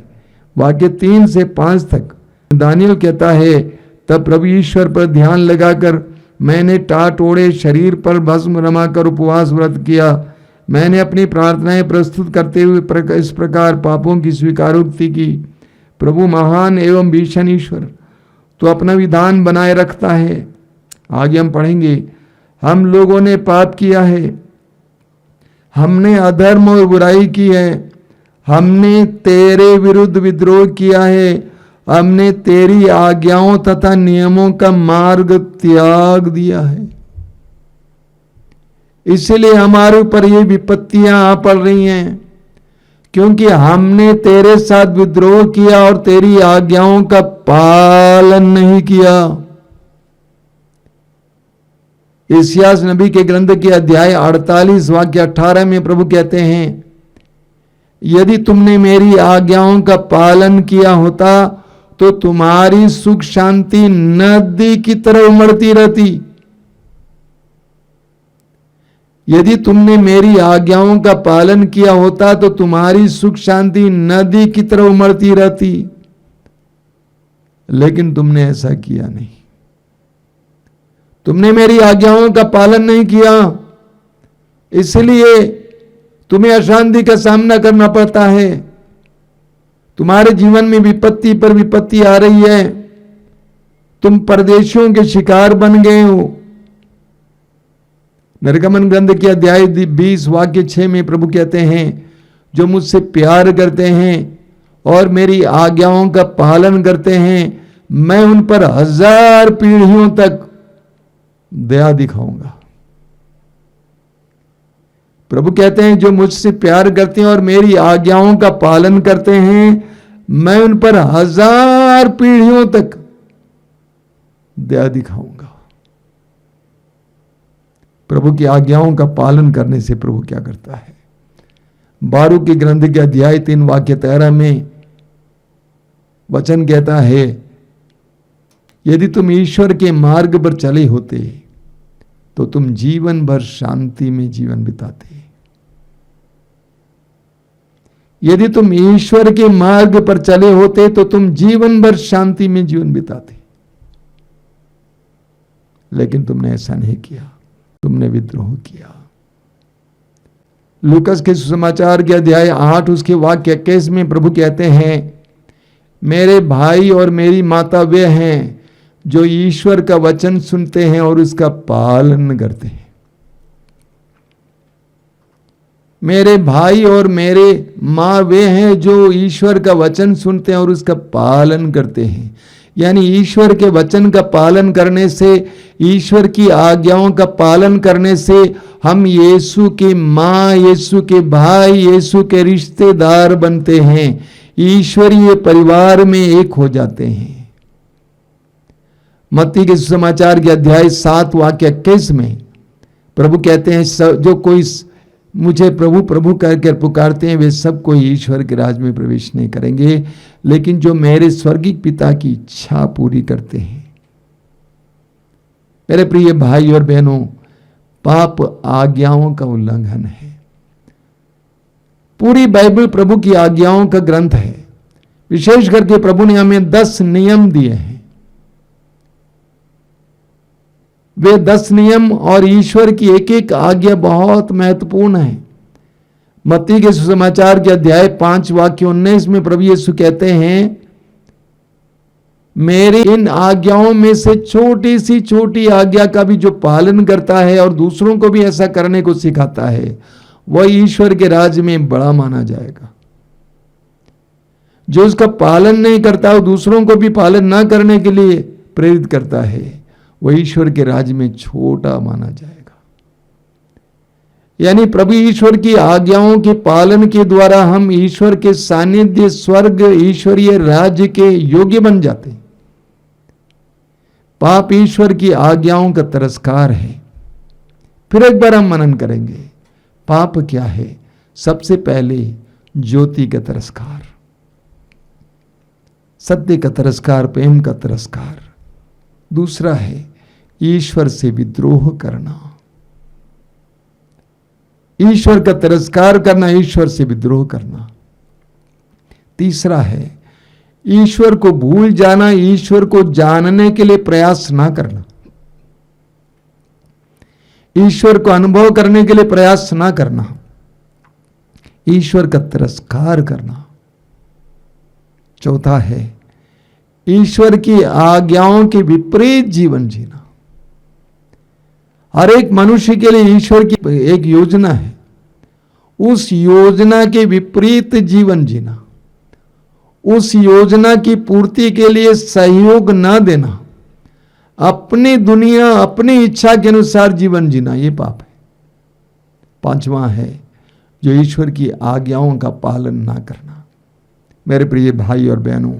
वाक्य 3 से 5 तक, दानियल कहता है, तब प्रभु ईश्वर पर ध्यान लगाकर मैंने टाट ओढ़े शरीर पर भस्म रमाकर उपवास व्रत किया। मैंने अपनी प्रार्थनाएं प्रस्तुत करते हुए इस प्रकार पापों की स्वीकारोक्ति की। प्रभु महान एवं भीषण ईश्वर तो अपना विधान बनाए रखता है। आगे हम पढ़ेंगे, हम लोगों ने पाप किया है, हमने अधर्म और बुराई की है, हमने तेरे विरुद्ध विद्रोह किया है, हमने तेरी आज्ञाओं तथा नियमों का मार्ग त्याग दिया है। इसलिए हमारे ऊपर ये विपत्तियां आ पड़ रही हैं, क्योंकि हमने तेरे साथ विद्रोह किया और तेरी आज्ञाओं का पालन नहीं किया। इस्यास नबी के ग्रंथ के अध्याय 48 वाक्य 18 में प्रभु कहते हैं, यदि तुमने मेरी आज्ञाओं का पालन किया होता तो तुम्हारी सुख शांति नदी की तरह उमड़ती रहती। यदि तुमने मेरी आज्ञाओं का पालन किया होता तो तुम्हारी सुख शांति नदी की तरह उमड़ती रहती, लेकिन तुमने ऐसा किया नहीं। तुमने मेरी आज्ञाओं का पालन नहीं किया, इसलिए तुम्हें अशांति का सामना करना पड़ता है। तुम्हारे जीवन में विपत्ति पर विपत्ति आ रही है, तुम परदेशियों के शिकार बन गए हो। निर्गमन ग्रंथ के अध्याय 20 वाक्य 6 में प्रभु कहते हैं, जो मुझसे प्यार करते हैं और मेरी आज्ञाओं का पालन करते हैं, मैं उन पर 1000 पीढ़ियों तक दया दिखाऊंगा। प्रभु कहते हैं, जो मुझसे प्यार करते हैं और मेरी आज्ञाओं का पालन करते हैं, मैं उन पर 1000 पीढ़ियों तक दया दिखाऊंगा। प्रभु की आज्ञाओं का पालन करने से प्रभु क्या करता है? बारूक के ग्रंथ के अध्याय 3 वाक्य 13 में वचन कहता है, यदि तुम ईश्वर के मार्ग पर चले होते तो तुम जीवन भर शांति में जीवन बिताते। यदि तुम ईश्वर के मार्ग पर चले होते तो तुम जीवन भर शांति में जीवन बिताते, लेकिन तुमने ऐसा नहीं किया, तुमने विद्रोह किया। लूकस के सुसमाचार के अध्याय 8 उसके वाक्य 21 में प्रभु कहते हैं, मेरे भाई और मेरी माता वे हैं जो ईश्वर का वचन सुनते हैं और उसका पालन करते हैं। मेरे भाई और मेरे माँ वे हैं जो ईश्वर का वचन सुनते हैं और उसका पालन करते हैं। यानी ईश्वर के वचन का पालन करने से, ईश्वर की आज्ञाओं का पालन करने से हम यीशु की माँ, यीशु के भाई, यीशु के रिश्तेदार बनते हैं, ईश्वरीय परिवार में एक हो जाते हैं। मत्ती के सुसमाचार के अध्याय 7 वाक्य 21 में प्रभु कहते हैं, जो कोई मुझे प्रभु प्रभु कहकर पुकारते हैं वे सब कोई ईश्वर के राज में प्रवेश नहीं करेंगे, लेकिन जो मेरे स्वर्गीय पिता की इच्छा पूरी करते हैं। मेरे प्रिय भाई और बहनों, पाप आज्ञाओं का उल्लंघन है। पूरी बाइबल प्रभु की आज्ञाओं का ग्रंथ है। विशेष करके प्रभु ने हमें 10 नियम दिए हैं। वे 10 नियम और ईश्वर की एक एक आज्ञा बहुत महत्वपूर्ण है। मत्ती के सुसमाचार के अध्याय 5 वाक्य 19 में प्रभु यीशु कहते हैं, मेरी इन आज्ञाओं में से छोटी सी छोटी आज्ञा का भी जो पालन करता है और दूसरों को भी ऐसा करने को सिखाता है, वह ईश्वर के राज्य में बड़ा माना जाएगा। जो उसका पालन नहीं करता और दूसरों को भी पालन ना करने के लिए प्रेरित करता है, वह ईश्वर के राज्य में छोटा माना जाएगा। यानी प्रभु ईश्वर की आज्ञाओं के पालन के द्वारा हम ईश्वर के सानिध्य, स्वर्ग, ईश्वरीय राज्य के योग्य बन जाते हैं। पाप ईश्वर की आज्ञाओं का तिरस्कार है। फिर एक बार हम मनन करेंगे, पाप क्या है? सबसे पहले ज्योति का तिरस्कार, सत्य का तिरस्कार, प्रेम का तिरस्कार। दूसरा है ईश्वर से विद्रोह करना, ईश्वर का तिरस्कार करना, ईश्वर से विद्रोह करना। तीसरा है ईश्वर को भूल जाना, ईश्वर को जानने के लिए प्रयास ना करना, ईश्वर को अनुभव करने के लिए प्रयास ना करना, ईश्वर का तिरस्कार करना। चौथा है ईश्वर की आज्ञाओं के विपरीत जीवन जीना। हर एक मनुष्य के लिए ईश्वर की एक योजना है, उस योजना के विपरीत जीवन जीना, उस योजना की पूर्ति के लिए सहयोग न देना, अपनी दुनिया अपनी इच्छा के अनुसार जीवन जीना, ये पाप है। पांचवा है जो ईश्वर की आज्ञाओं का पालन ना करना। मेरे प्रिय भाई और बहनों,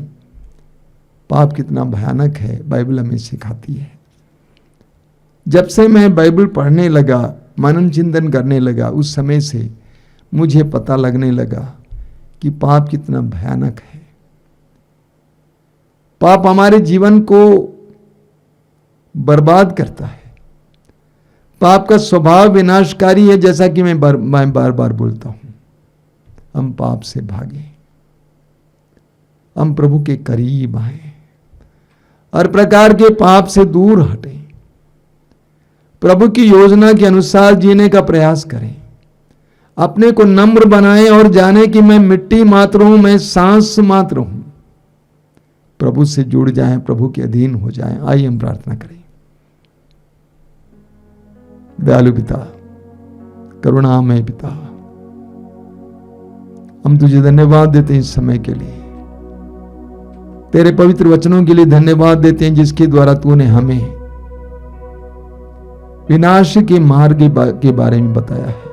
पाप कितना भयानक है बाइबल हमें सिखाती है। जब से मैं बाइबल पढ़ने लगा, मनन चिंतन करने लगा, उस समय से मुझे पता लगने लगा कि पाप कितना भयानक है। पाप हमारे जीवन को बर्बाद करता है। पाप का स्वभाव विनाशकारी है, जैसा कि मैं बार बार बोलता हूं। हम पाप से भागें, हम प्रभु के करीब आए, हर प्रकार के पाप से दूर हटें, प्रभु की योजना के अनुसार जीने का प्रयास करें, अपने को नम्र बनाएं और जाने कि मैं मिट्टी मात्र हूं, मैं सांस मात्र हूं। प्रभु से जुड़ जाएं, प्रभु के अधीन हो जाएं। आइए हम प्रार्थना करें। दयालु पिता, करुणामय पिता, हम तुझे धन्यवाद देते हैं इस समय के लिए, तेरे पवित्र वचनों के लिए धन्यवाद देते हैं जिसके द्वारा तूने हमें विनाश के मार्ग के बारे में बताया है।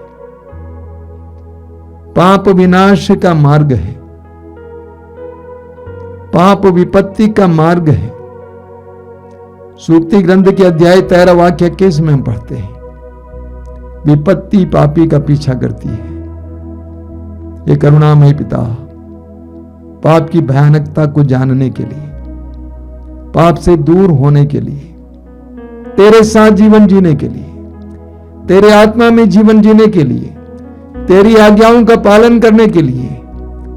पाप विनाश का मार्ग है, पाप विपत्ति का मार्ग है। सूक्ति ग्रंथ के अध्याय 13 वाक्य 21 में हम पढ़ते हैं, विपत्ति पापी का पीछा करती है। ये करुणामय पिता, पाप की भयानकता को जानने के लिए, पाप से दूर होने के लिए, तेरे साथ जीवन जीने के लिए, तेरे आत्मा में जीवन जीने के लिए, तेरी आज्ञाओं का पालन करने के लिए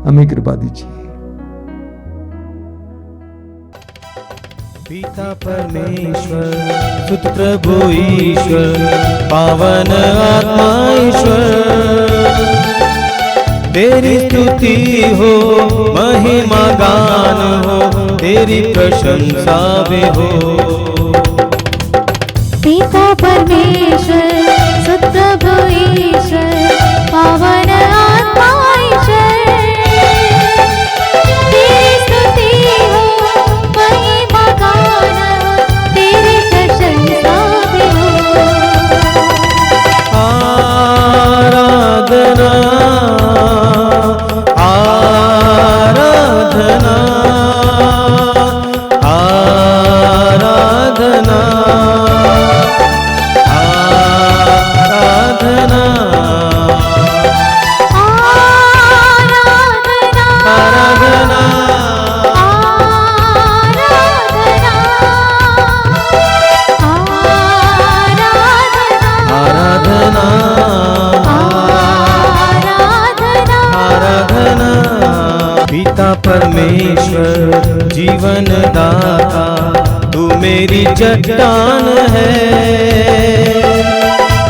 हमें कृपा दीजिए। पिता परमेश्वर, सुत प्रभु ईश्वर, पावन आत्मा ईश्वर, तेरी स्तुति हो, महिमा गान हो, तेरी प्रशंसा भी हो। पिता परमेश्वर, सुत प्रभु ईश्वर, पावन आत्मा ईश्वर, तेरी स्तुति हो, महिमा गान हो, तेरी प्रशंसा भी हो। आराधना आराधना आराधना आराधना आराधना आराधना आराधना। पिता परमेश्वर, जीवन दाता, तू मेरी चट्टान है,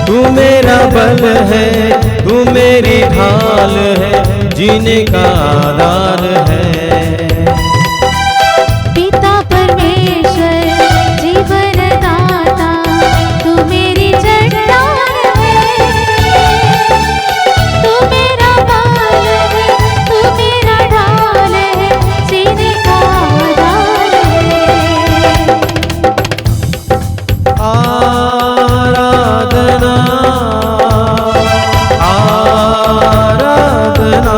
तू मेरा बल है, तू मेरी ढाल है, जीने का आधार है। पिता परमेश्वर, जीवन दाता, तू मेरी चट्टान है, तू मेरा बल है, तू मेरा ढाल है, जीने का आधार है। आराधना आराधना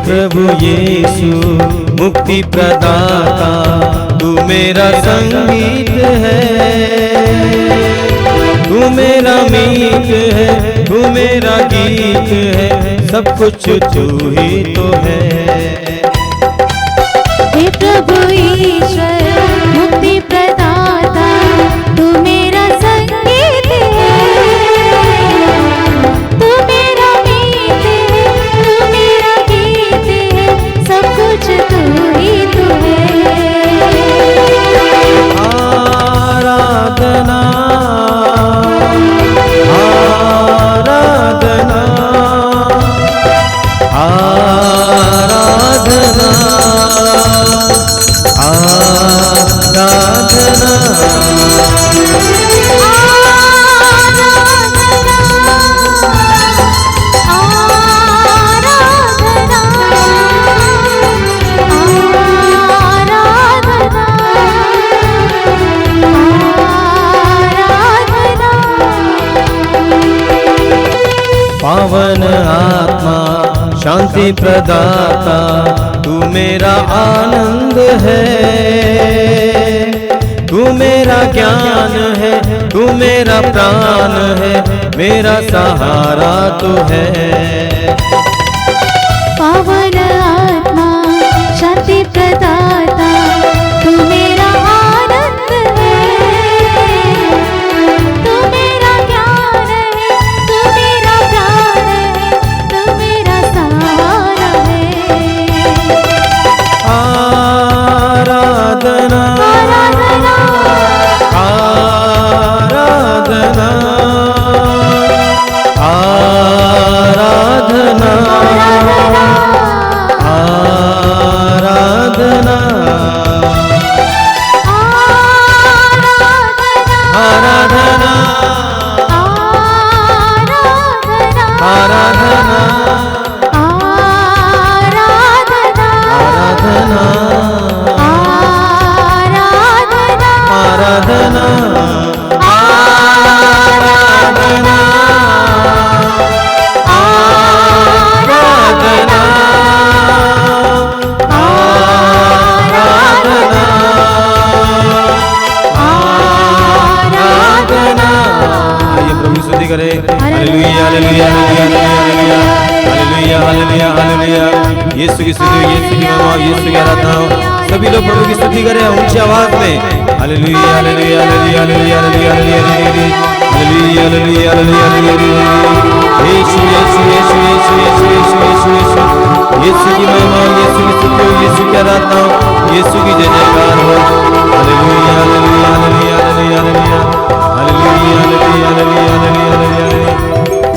प्रभु यीशु मुक्ति प्रदाता, तू मेरा संगीत है, तू मेरा मीत है, तू मेरा गीत है, सब कुछ तू ही तो है। हे प्रभु ईश्वर मुक्ति प्रदाता, तू मेरा संगीत है, तू मेरा मीत है, तू मेरा गीत है, सब कुछ तू ही तू है। आराधना आराधना आराधना पावन आत्मा शांति प्रदाता, तू मेरा आनंद है, तू मेरा ज्ञान है, तू मेरा प्राण है, मेरा सहारा तू है। पावन आत्मा शांति प्रदाता, तू मेरा आनंद है, तू मेरा ज्ञान है, तू मेरा प्राण है, तू मेरा सहारा है। आराधना आराधना आराधना आराधना आराधना आराधना आराधना आराधना आराधना आराधना आराधना आराधना आराधना। आइए प्रभु की स्तुति करें। हालेलुया हालेलुया हालेलुया हालेलुया हालेलुया हालेलुया। यीशु की स्तुति, यीशु की महिमा, यीशु की आराधना। सभी लोग प्रभु की स्तुति करें ऊंची आवाज में। हालेलुया हालेलुया हालेलुया हालेलुया हालेलुया हालेलुया हालेलुया हालेलुया। यीशु यीशु यीशु यीशु यीशु यीशु यीशु यीशु। यीशु की महिमा, यीशु की स्तुति, यीशु की आराधना, यीशु की जय जयकार हो। हालेलुया हालेलुया हालेलुया हालेलुया हालेलुया हालेलुया हालेलुया हालेलुया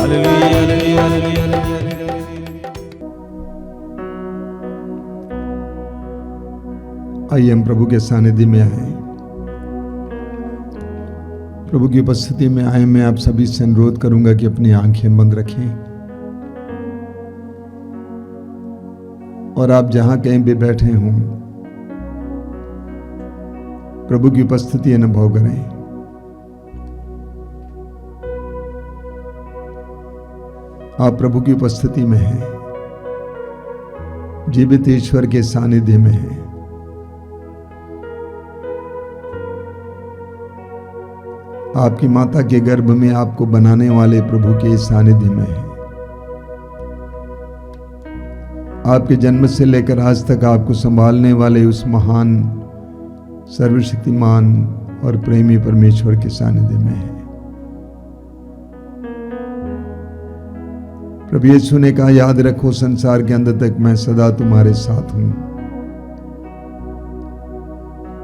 हालेलुया हालेलुया हालेलुया। आइए हम प्रभु के सानिध्य में आए, प्रभु की उपस्थिति में आए। मैं आप सभी से अनुरोध करूंगा कि अपनी आंखें बंद रखें और आप जहां कहीं भी बैठे हों प्रभु की उपस्थिति अनुभव करें। आप प्रभु की उपस्थिति में हैं, जीवित ईश्वर के सानिध्य में हैं। आपकी माता के गर्भ में आपको बनाने वाले प्रभु के सानिध्य में है। आपके जन्म से लेकर आज तक आपको संभालने वाले उस महान, सर्वशक्तिमान और प्रेमी परमेश्वर के सानिध्य में है। प्रभु यीशु ने कहा, याद रखो संसार के अंत तक मैं सदा तुम्हारे साथ हूं।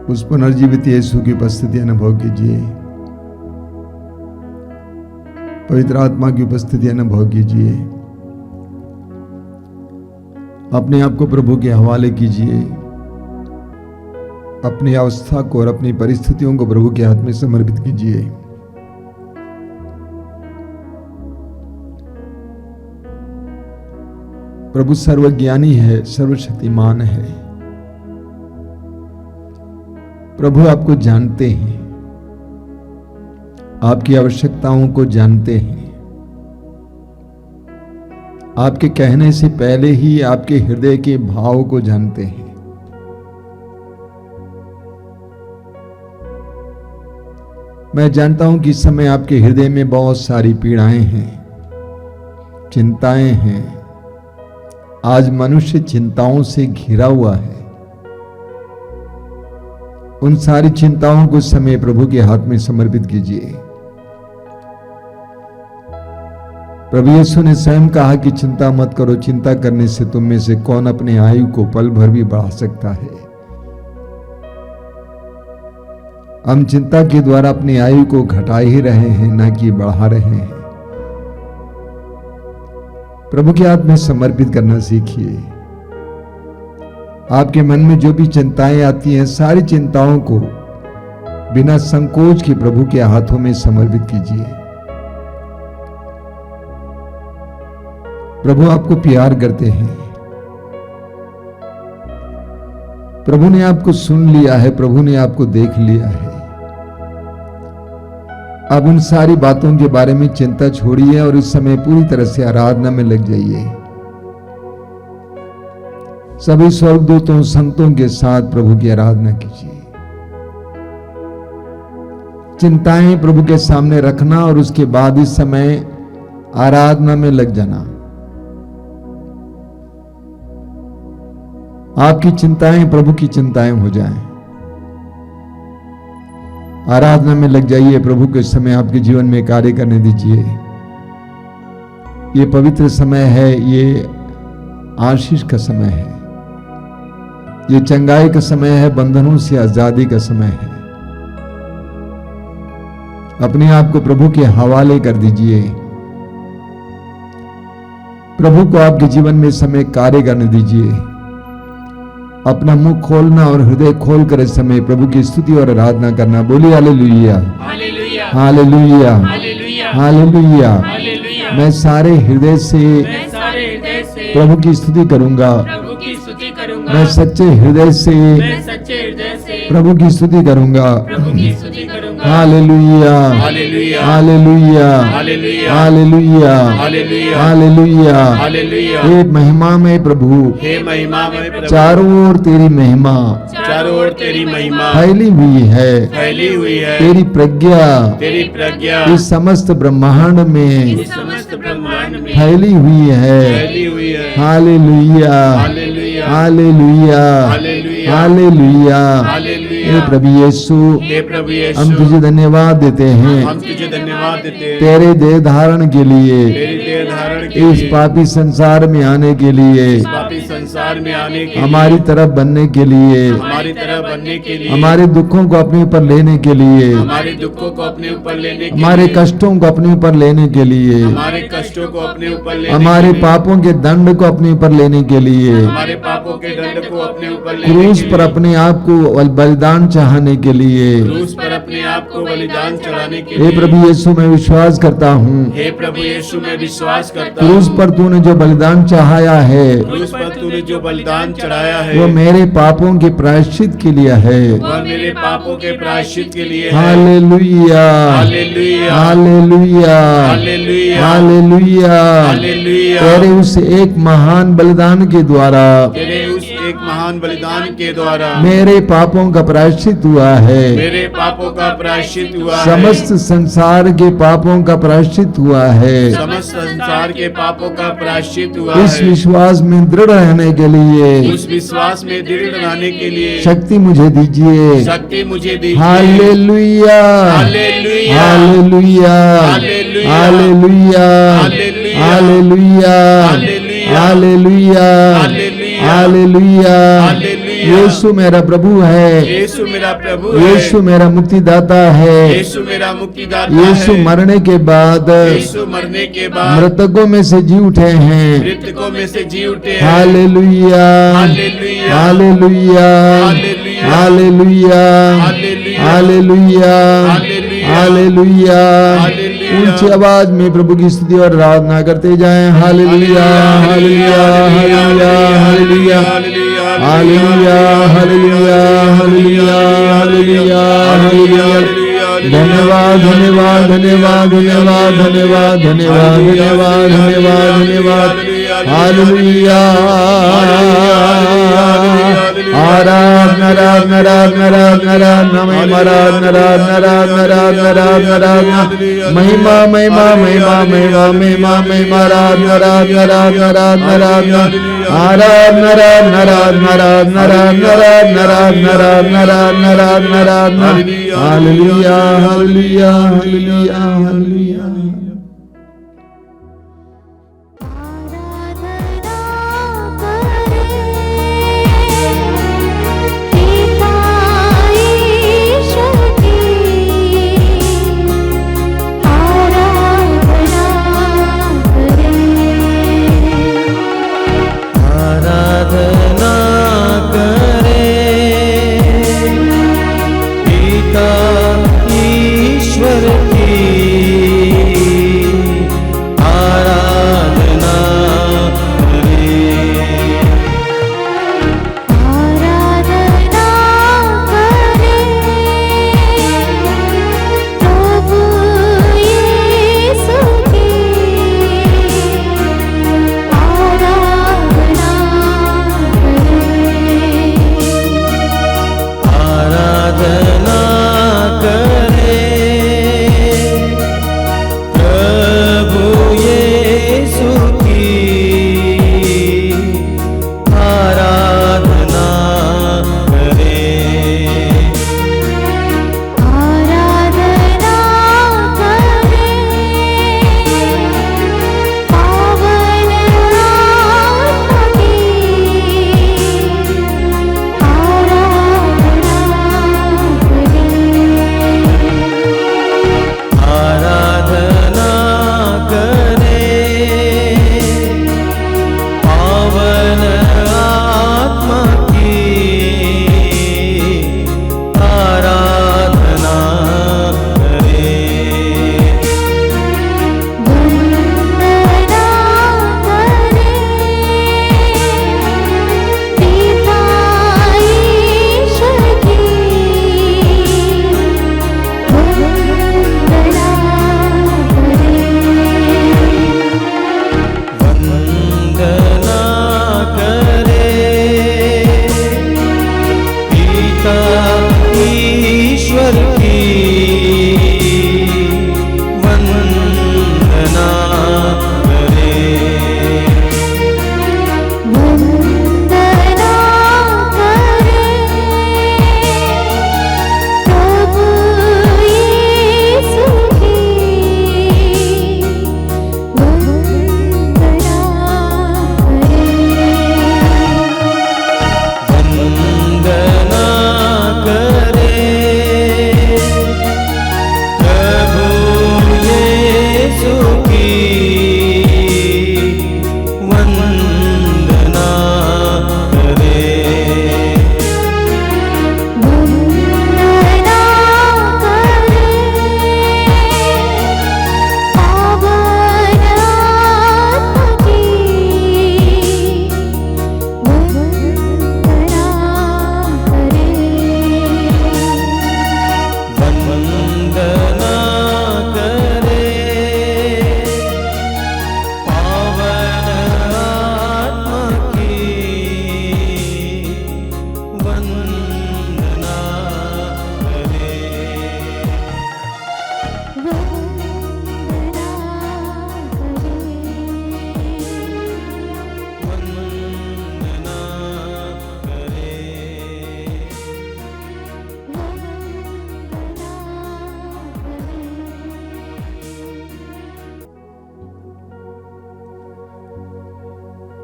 उस पुनर्जीवित यीशु की उपस्थिति अनुभव कीजिए, पवित्र आत्मा की उपस्थिति अनुभव कीजिए, अपने आप को प्रभु के हवाले कीजिए, अपनी अवस्था को और अपनी परिस्थितियों को प्रभु के हाथ में समर्पित कीजिए। प्रभु सर्वज्ञानी है, सर्वशक्तिमान है। प्रभु आपको जानते हैं, आपकी आवश्यकताओं को जानते हैं, आपके कहने से पहले ही आपके हृदय के भाव को जानते हैं। मैं जानता हूं कि इस समय आपके हृदय में बहुत सारी पीड़ाएं हैं, चिंताएं हैं। आज मनुष्य चिंताओं से घिरा हुआ है। उन सारी चिंताओं को समय प्रभु के हाथ में समर्पित कीजिए। प्रभु यीशु ने स्वयं कहा कि चिंता मत करो, चिंता करने से तुम में से कौन अपने आयु को पल भर भी बढ़ा सकता है। हम चिंता के द्वारा अपनी आयु को घटा ही रहे हैं, ना कि बढ़ा रहे हैं। प्रभु के हाथ में समर्पित करना सीखिए। आपके मन में जो भी चिंताएं आती हैं, सारी चिंताओं को बिना संकोच के प्रभु के हाथों में समर्पित कीजिए। प्रभु आपको प्यार करते हैं। प्रभु ने आपको सुन लिया है, प्रभु ने आपको देख लिया है। अब उन सारी बातों के बारे में चिंता छोड़िए और इस समय पूरी तरह से आराधना में लग जाइए। सभी स्वर्गदूतों संतों के साथ प्रभु की आराधना कीजिए। चिंताएं प्रभु के सामने रखना और उसके बाद इस समय आराधना में लग जाना। आपकी चिंताएं प्रभु की चिंताएं हो जाएं। आराधना में लग जाइए। प्रभु के समय आपके जीवन में कार्य करने दीजिए। ये पवित्र समय है, ये आशीष का समय है, ये चंगाई का समय है, बंधनों से आजादी का समय है। अपने आप को प्रभु के हवाले कर दीजिए। प्रभु को आपके जीवन में समय कार्य करने दीजिए। अपना मुंह खोलना और हृदय खोलकर इस समय प्रभु की स्तुति और आराधना करना। बोलिए हालेलुया, हालेलुया, हालेलुया। मैं सारे हृदय से प्रभु की स्तुति करूंगा। मैं सच्चे हृदय से प्रभु की स्तुति करूंगा। हालेलुया, हालेलुया, हालेलुया, हालेलुया। हे महिमा में प्रभु, हे महिमा में प्रभु, चारों ओर तेरी महिमा फैली हुई है। तेरी प्रज्ञा इस समस्त ब्रह्मांड में फैली हुई है। हालेलुया, हालेलुया, हालेलुया। हे प्रभु यीशु, हम तुझे धन्यवाद देते हैं तेरे देह धारण के लिए, इस पापी संसार में आने के लिए, हमारी तरफ बनने के लिए, हमारे दुखों को अपने ऊपर लेने के लिए, हमारे कष्टों को अपने ऊपर लेने के लिए, हमारे पापों के दंड को अपने ऊपर लेने के लिए, क्रूस पर अपने आप को बलिदान चढ़ाने के लिए। हे प्रभु यीशु, मैं विश्वास करता हूँ क्रूस पर तूने जो बलिदान चढ़ाया है, वो मेरे पापों के प्रायश्चित के लिए है। हालेलुया, हालेलुया, हालेलुया। तेरे उस एक महान बलिदान के द्वारा मेरे पापों का प्रायश्चित हुआ है। समस्त संसार के पापों का प्रायश्चित हुआ है। इस विश्वास में दृढ़ रहने के लिए शक्ति मुझे दीजिए। हालेलुया, हालेलुया, हालेलुया, हालेलुया, हालेलुया, हालेलुया। यीशु मेरा प्रभु है, यीशु मेरा मुक्तिदाता है। यीशु मरने के बाद मृतकों में से जी उठे हैं। हालेलुया, हालेलुया, हालेलुया, हालेलुया, हालेलुया। ऊंची आवाज में प्रभु की स्तुति और आराधना करते जाएं। हालेलुया, हालेलुया, हालेलुया, हालेलुया, हालेलुया, हालेलुया, हालेलुया, हालेलुया, हालेलुया। धन्यवाद, धन्यवाद, धन्यवाद, धन्यवाद, धन्यवाद, धन्यवाद, धन्यवाद, धन्यवाद, धन्यवाद। हालेलुया आराधना आराधना आराधना आराधना आराधना महिमा महिमा महिमा महिमा महिमा महिमा आराधना आराधना आराधना आराधना आराधना आराधना आराधना आराधना आराधना आराधना आराधना आराधना आराधना हालेलुया हालेलुया हालेलुया हालेलुया।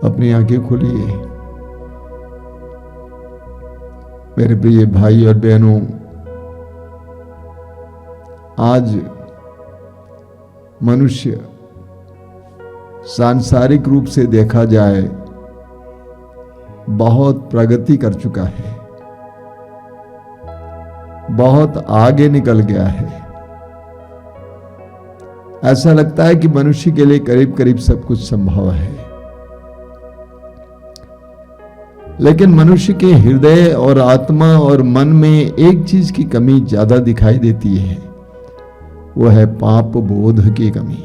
अपनी आंखें खोलिए मेरे प्रिय भाई और बहनों। आज मनुष्य सांसारिक रूप से देखा जाए बहुत प्रगति कर चुका है, बहुत आगे निकल गया है। ऐसा लगता है कि मनुष्य के लिए करीब करीब सब कुछ संभव है, लेकिन मनुष्य के हृदय और आत्मा और मन में एक चीज की कमी ज्यादा दिखाई देती है, वो है पाप बोध की कमी।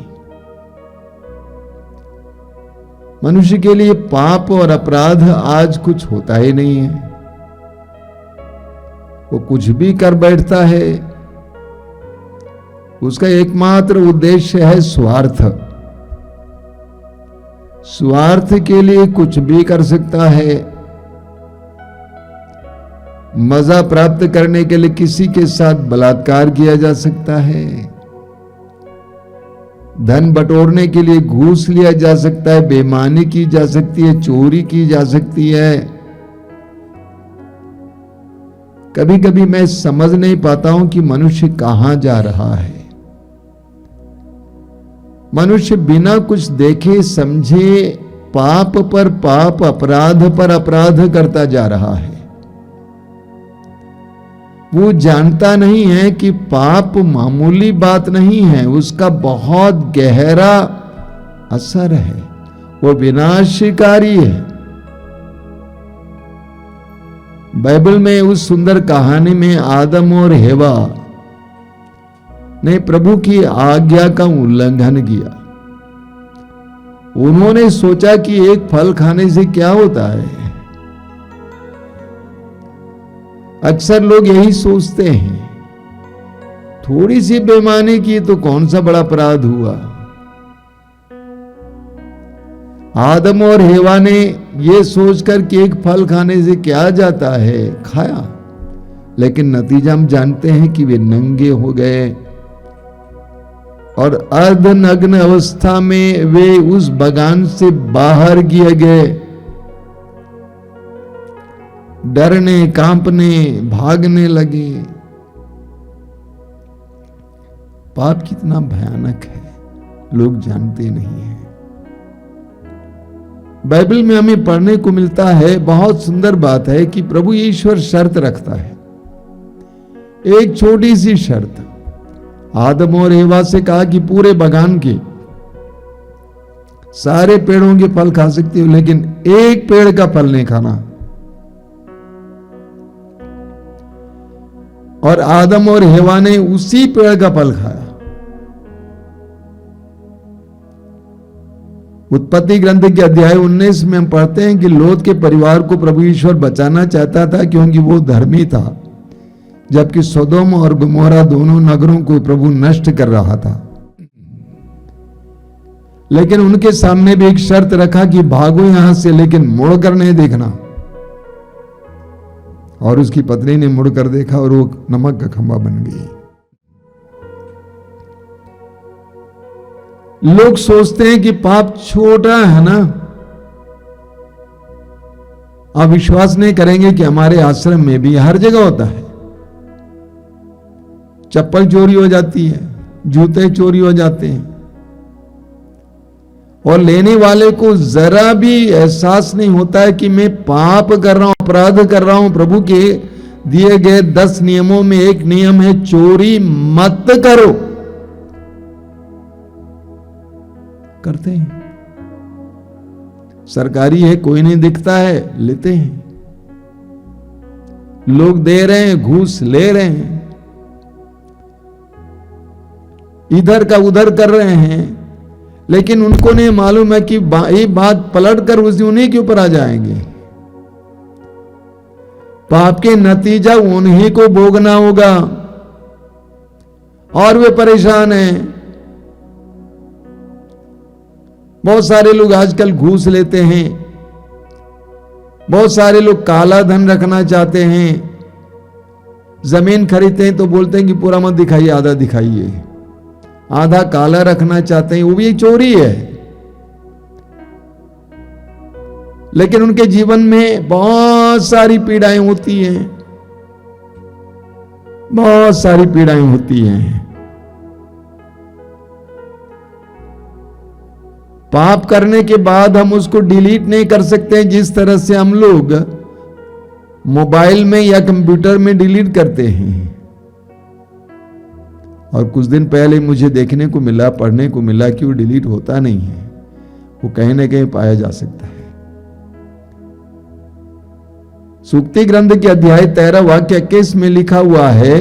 मनुष्य के लिए पाप और अपराध आज कुछ होता ही नहीं है। वो कुछ भी कर बैठता है, उसका एकमात्र उद्देश्य है स्वार्थ। स्वार्थ के लिए कुछ भी कर सकता है। मजा प्राप्त करने के लिए किसी के साथ बलात्कार किया जा सकता है। धन बटोरने के लिए घूस लिया जा सकता है, बेईमानी की जा सकती है, चोरी की जा सकती है। कभी कभी मैं समझ नहीं पाता हूं कि मनुष्य कहां जा रहा है। मनुष्य बिना कुछ देखे समझे पाप पर पाप, अपराध पर अपराध करता जा रहा है। वो जानता नहीं है कि पाप मामूली बात नहीं है, उसका बहुत गहरा असर है, वो विनाशकारी है। बाइबल में उस सुंदर कहानी में आदम और हेवा ने प्रभु की आज्ञा का उल्लंघन किया। उन्होंने सोचा कि एक फल खाने से क्या होता है। अक्सर लोग यही सोचते हैं, थोड़ी सी बेईमानी की तो कौन सा बड़ा अपराध हुआ। आदम और हेवा ने यह सोचकर कि एक फल खाने से क्या जाता है, खाया, लेकिन नतीजा हम जानते हैं कि वे नंगे हो गए और अर्धनग्न अवस्था में वे उस बगान से बाहर किए गए। डरने, कांपने, भागने लगे। पाप कितना भयानक है, लोग जानते नहीं हैं। बाइबल में हमें पढ़ने को मिलता है, बहुत सुंदर बात है कि प्रभु ईश्वर शर्त रखता है, एक छोटी सी शर्त। आदम और हेवा से कहा कि पूरे बगान के सारे पेड़ों के फल खा सकती हो, लेकिन एक पेड़ का फल नहीं खाना। और आदम और हेवा ने उसी पेड़ का फल खाया। उत्पत्ति ग्रंथ के अध्याय 19 में हम पढ़ते हैं कि लोत के परिवार को प्रभु ईश्वर बचाना चाहता था क्योंकि वो धर्मी था, जबकि सोदोम और गमोरा दोनों नगरों को प्रभु नष्ट कर रहा था। लेकिन उनके सामने भी एक शर्त रखा कि भागो यहां से, लेकिन मुड़कर नहीं देखना। और उसकी पत्नी ने मुड़कर देखा और वो नमक का खंबा बन गई। लोग सोचते हैं कि पाप छोटा है ना, आप विश्वास नहीं करेंगे कि हमारे आश्रम में भी हर जगह होता है। चप्पल चोरी हो जाती है, जूते चोरी हो जाते हैं, और लेने वाले को जरा भी एहसास नहीं होता है कि मैं पाप कर रहा हूं, अपराध कर रहा हूं। प्रभु के दिए गए 10 नियमों में एक नियम है, चोरी मत करो। करते हैं, सरकारी है, कोई नहीं दिखता है, लेते हैं। लोग दे रहे हैं, घूस ले रहे हैं, इधर का उधर कर रहे हैं, लेकिन उनको नहीं मालूम है कि ये बात पलट कर उन्हीं के ऊपर आ जाएंगे। पाप के नतीजा उन्हीं को भोगना होगा और वे परेशान हैं। बहुत सारे लोग आजकल घूस लेते हैं, बहुत सारे लोग काला धन रखना चाहते हैं। जमीन खरीदते हैं तो बोलते हैं कि पूरा मत दिखाइए, आधा दिखाइए। आधा काला रखना चाहते हैं, वो भी चोरी है। लेकिन उनके जीवन में बहुत सारी पीड़ाएं होती हैं, बहुत सारी पीड़ाएं होती हैं। पाप करने के बाद हम उसको डिलीट नहीं कर सकते, जिस तरह से हम लोग मोबाइल में या कंप्यूटर में डिलीट करते हैं। और कुछ दिन पहले मुझे देखने को मिला, पढ़ने को मिला कि वो डिलीट होता नहीं है, वो कहीं ना कहीं पाया जा सकता है। सूक्ति ग्रंथ के अध्याय 13 वाक्य 21 में लिखा हुआ है,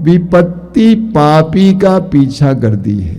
विपत्ति पापी का पीछा करती है।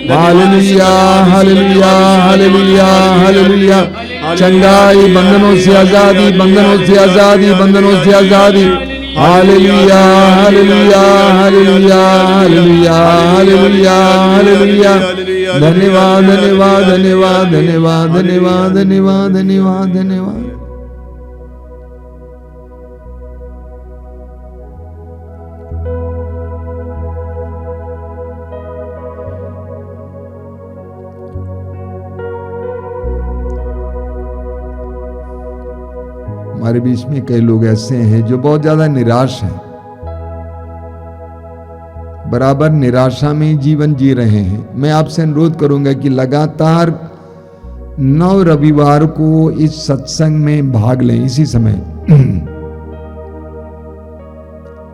हालेलुया हालेलुया हालेलुया हालेलुया। चंगाई, बंधनों से आजादी, बंधनों से आजादी, बंधनों से आजादी। हालेलुया हालेलुया हालेलुया हालेलुया हालेलुया हालेलुया। धन्यवाद धन्यवाद धन्यवाद धन्यवाद धन्यवाद धन्यवाद धन्यवाद धन्यवाद। हमारे बीच में कई लोग ऐसे हैं जो बहुत ज्यादा निराश हैं, बराबर निराशा में जीवन जी रहे हैं। मैं आपसे अनुरोध करूंगा कि लगातार 9 रविवार को इस सत्संग में भाग लें। इसी समय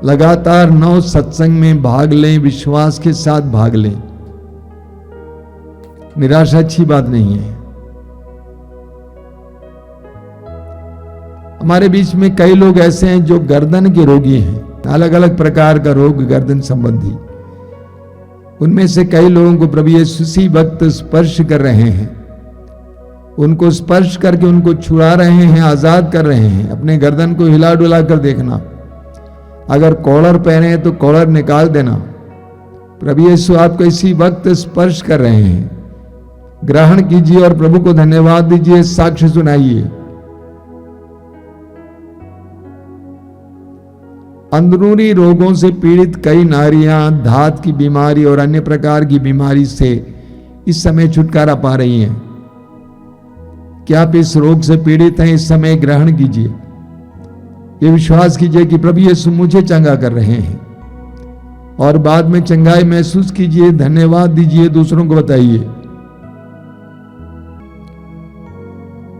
लगातार 9 सत्संग में भाग लें, विश्वास के साथ भाग लें। निराशा अच्छी बात नहीं है। हमारे बीच में कई लोग ऐसे हैं जो गर्दन के रोगी हैं, अलग अलग प्रकार का रोग गर्दन संबंधी। उनमें से कई लोगों को प्रभु यीशु उसी वक्त स्पर्श कर रहे हैं, उनको स्पर्श करके उनको छुड़ा रहे हैं, आजाद कर रहे हैं। अपने गर्दन को हिला डुला कर देखना, अगर कॉलर पहने हैं तो कॉलर निकाल देना। प्रभु यीशु आपको इसी वक्त स्पर्श कर रहे हैं। ग्रहण कीजिए और प्रभु को धन्यवाद दीजिए, साक्ष्य सुनाइए। अंदरूनी रोगों से पीड़ित कई नारियां धात की बीमारी और अन्य प्रकार की बीमारी से इस समय छुटकारा पा रही हैं। क्या आप इस रोग से पीड़ित हैं? इस समय ग्रहण कीजिए, ये विश्वास कीजिए कि प्रभु यीशु मुझे चंगा कर रहे हैं, और बाद में चंगाई महसूस कीजिए, धन्यवाद दीजिए, दूसरों को बताइए।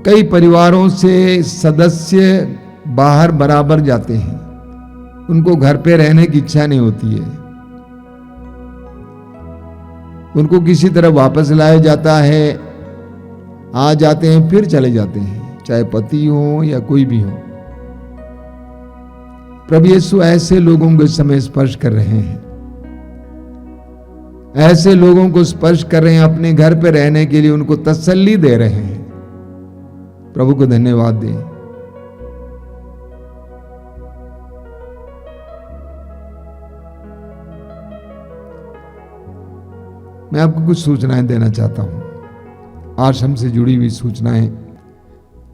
कई परिवारों से सदस्य बाहर बराबर जाते हैं, उनको घर पे रहने की इच्छा नहीं होती है, उनको किसी तरह वापस लाया जाता है, आ जाते हैं फिर चले जाते हैं, चाहे पति हो या कोई भी हो। प्रभु यीशु ऐसे लोगों को इस समय स्पर्श कर रहे हैं, ऐसे लोगों को स्पर्श कर रहे हैं, अपने घर पे रहने के लिए उनको तसल्ली दे रहे हैं। प्रभु को धन्यवाद दें। मैं आपको कुछ सूचनाएं देना चाहता हूं, आश्रम से जुड़ी हुई सूचनाएं।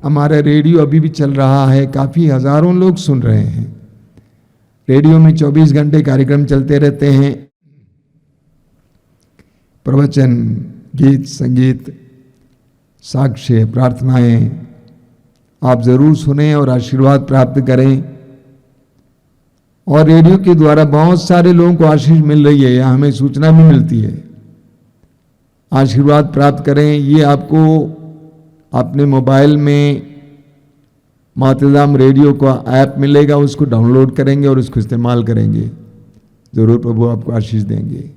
हमारा रेडियो अभी भी चल रहा है, काफी हजारों लोग सुन रहे हैं। रेडियो में 24 घंटे कार्यक्रम चलते रहते हैं, प्रवचन, गीत, संगीत, साक्ष्य, प्रार्थनाएं। आप जरूर सुने और आशीर्वाद प्राप्त करें। और रेडियो के द्वारा बहुत सारे लोगों को आशीष मिल रही है, हमें सूचना भी मिलती है। आशीर्वाद प्राप्त करें। ये आपको अपने मोबाइल में मातृधाम रेडियो का ऐप मिलेगा, उसको डाउनलोड करेंगे और उसको इस्तेमाल करेंगे, जरूर प्रभु आपको आशीष देंगे।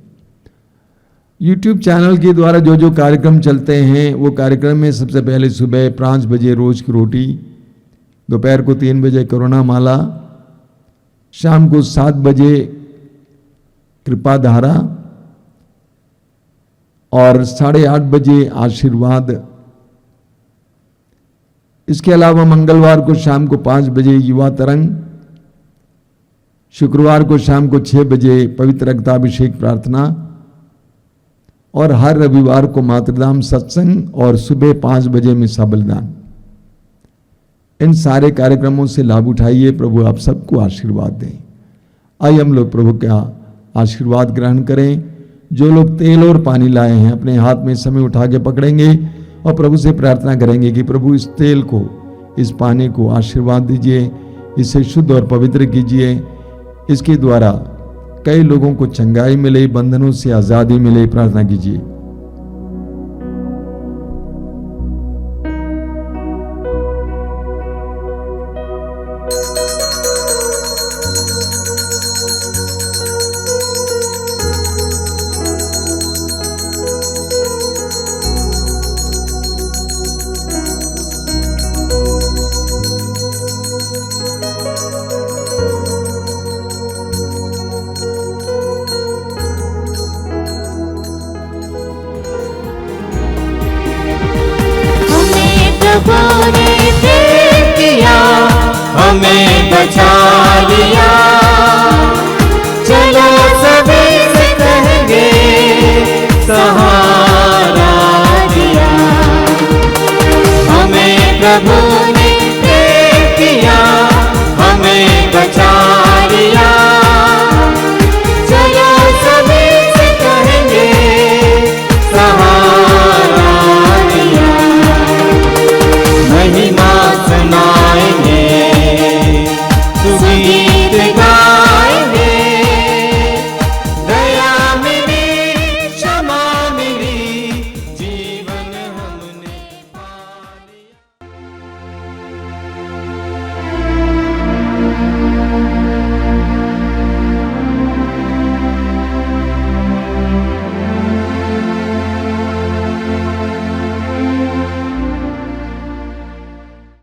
यूट्यूब चैनल के द्वारा जो जो कार्यक्रम चलते हैं, वो कार्यक्रम में सबसे पहले सुबह 5 बजे रोज की रोटी, दोपहर को 3 बजे करुणा माला, शाम को 7 बजे कृपा धारा और 8:30 बजे आशीर्वाद। इसके अलावा मंगलवार को शाम को 5 बजे युवा तरंग, शुक्रवार को शाम को 6 बजे पवित्र रक्ताभिषेक प्रार्थना, और हर रविवार को मातृधाम सत्संग और सुबह 5 बजे मिसा बलिदान। इन सारे कार्यक्रमों से लाभ उठाइए। प्रभु आप सबको आशीर्वाद दें। आइए हम लोग प्रभु का आशीर्वाद ग्रहण करें। जो लोग तेल और पानी लाए हैं अपने हाथ में समय उठा के पकड़ेंगे और प्रभु से प्रार्थना करेंगे कि प्रभु इस तेल को, इस पानी को आशीर्वाद दीजिए, इसे शुद्ध और पवित्र कीजिए। इसके द्वारा कई लोगों को चंगाई मिले, बंधनों से आजादी मिले। प्रार्थना कीजिए। बचा लिया। चलो सभी से कहेंगे सहारा दिया, हमें प्रभु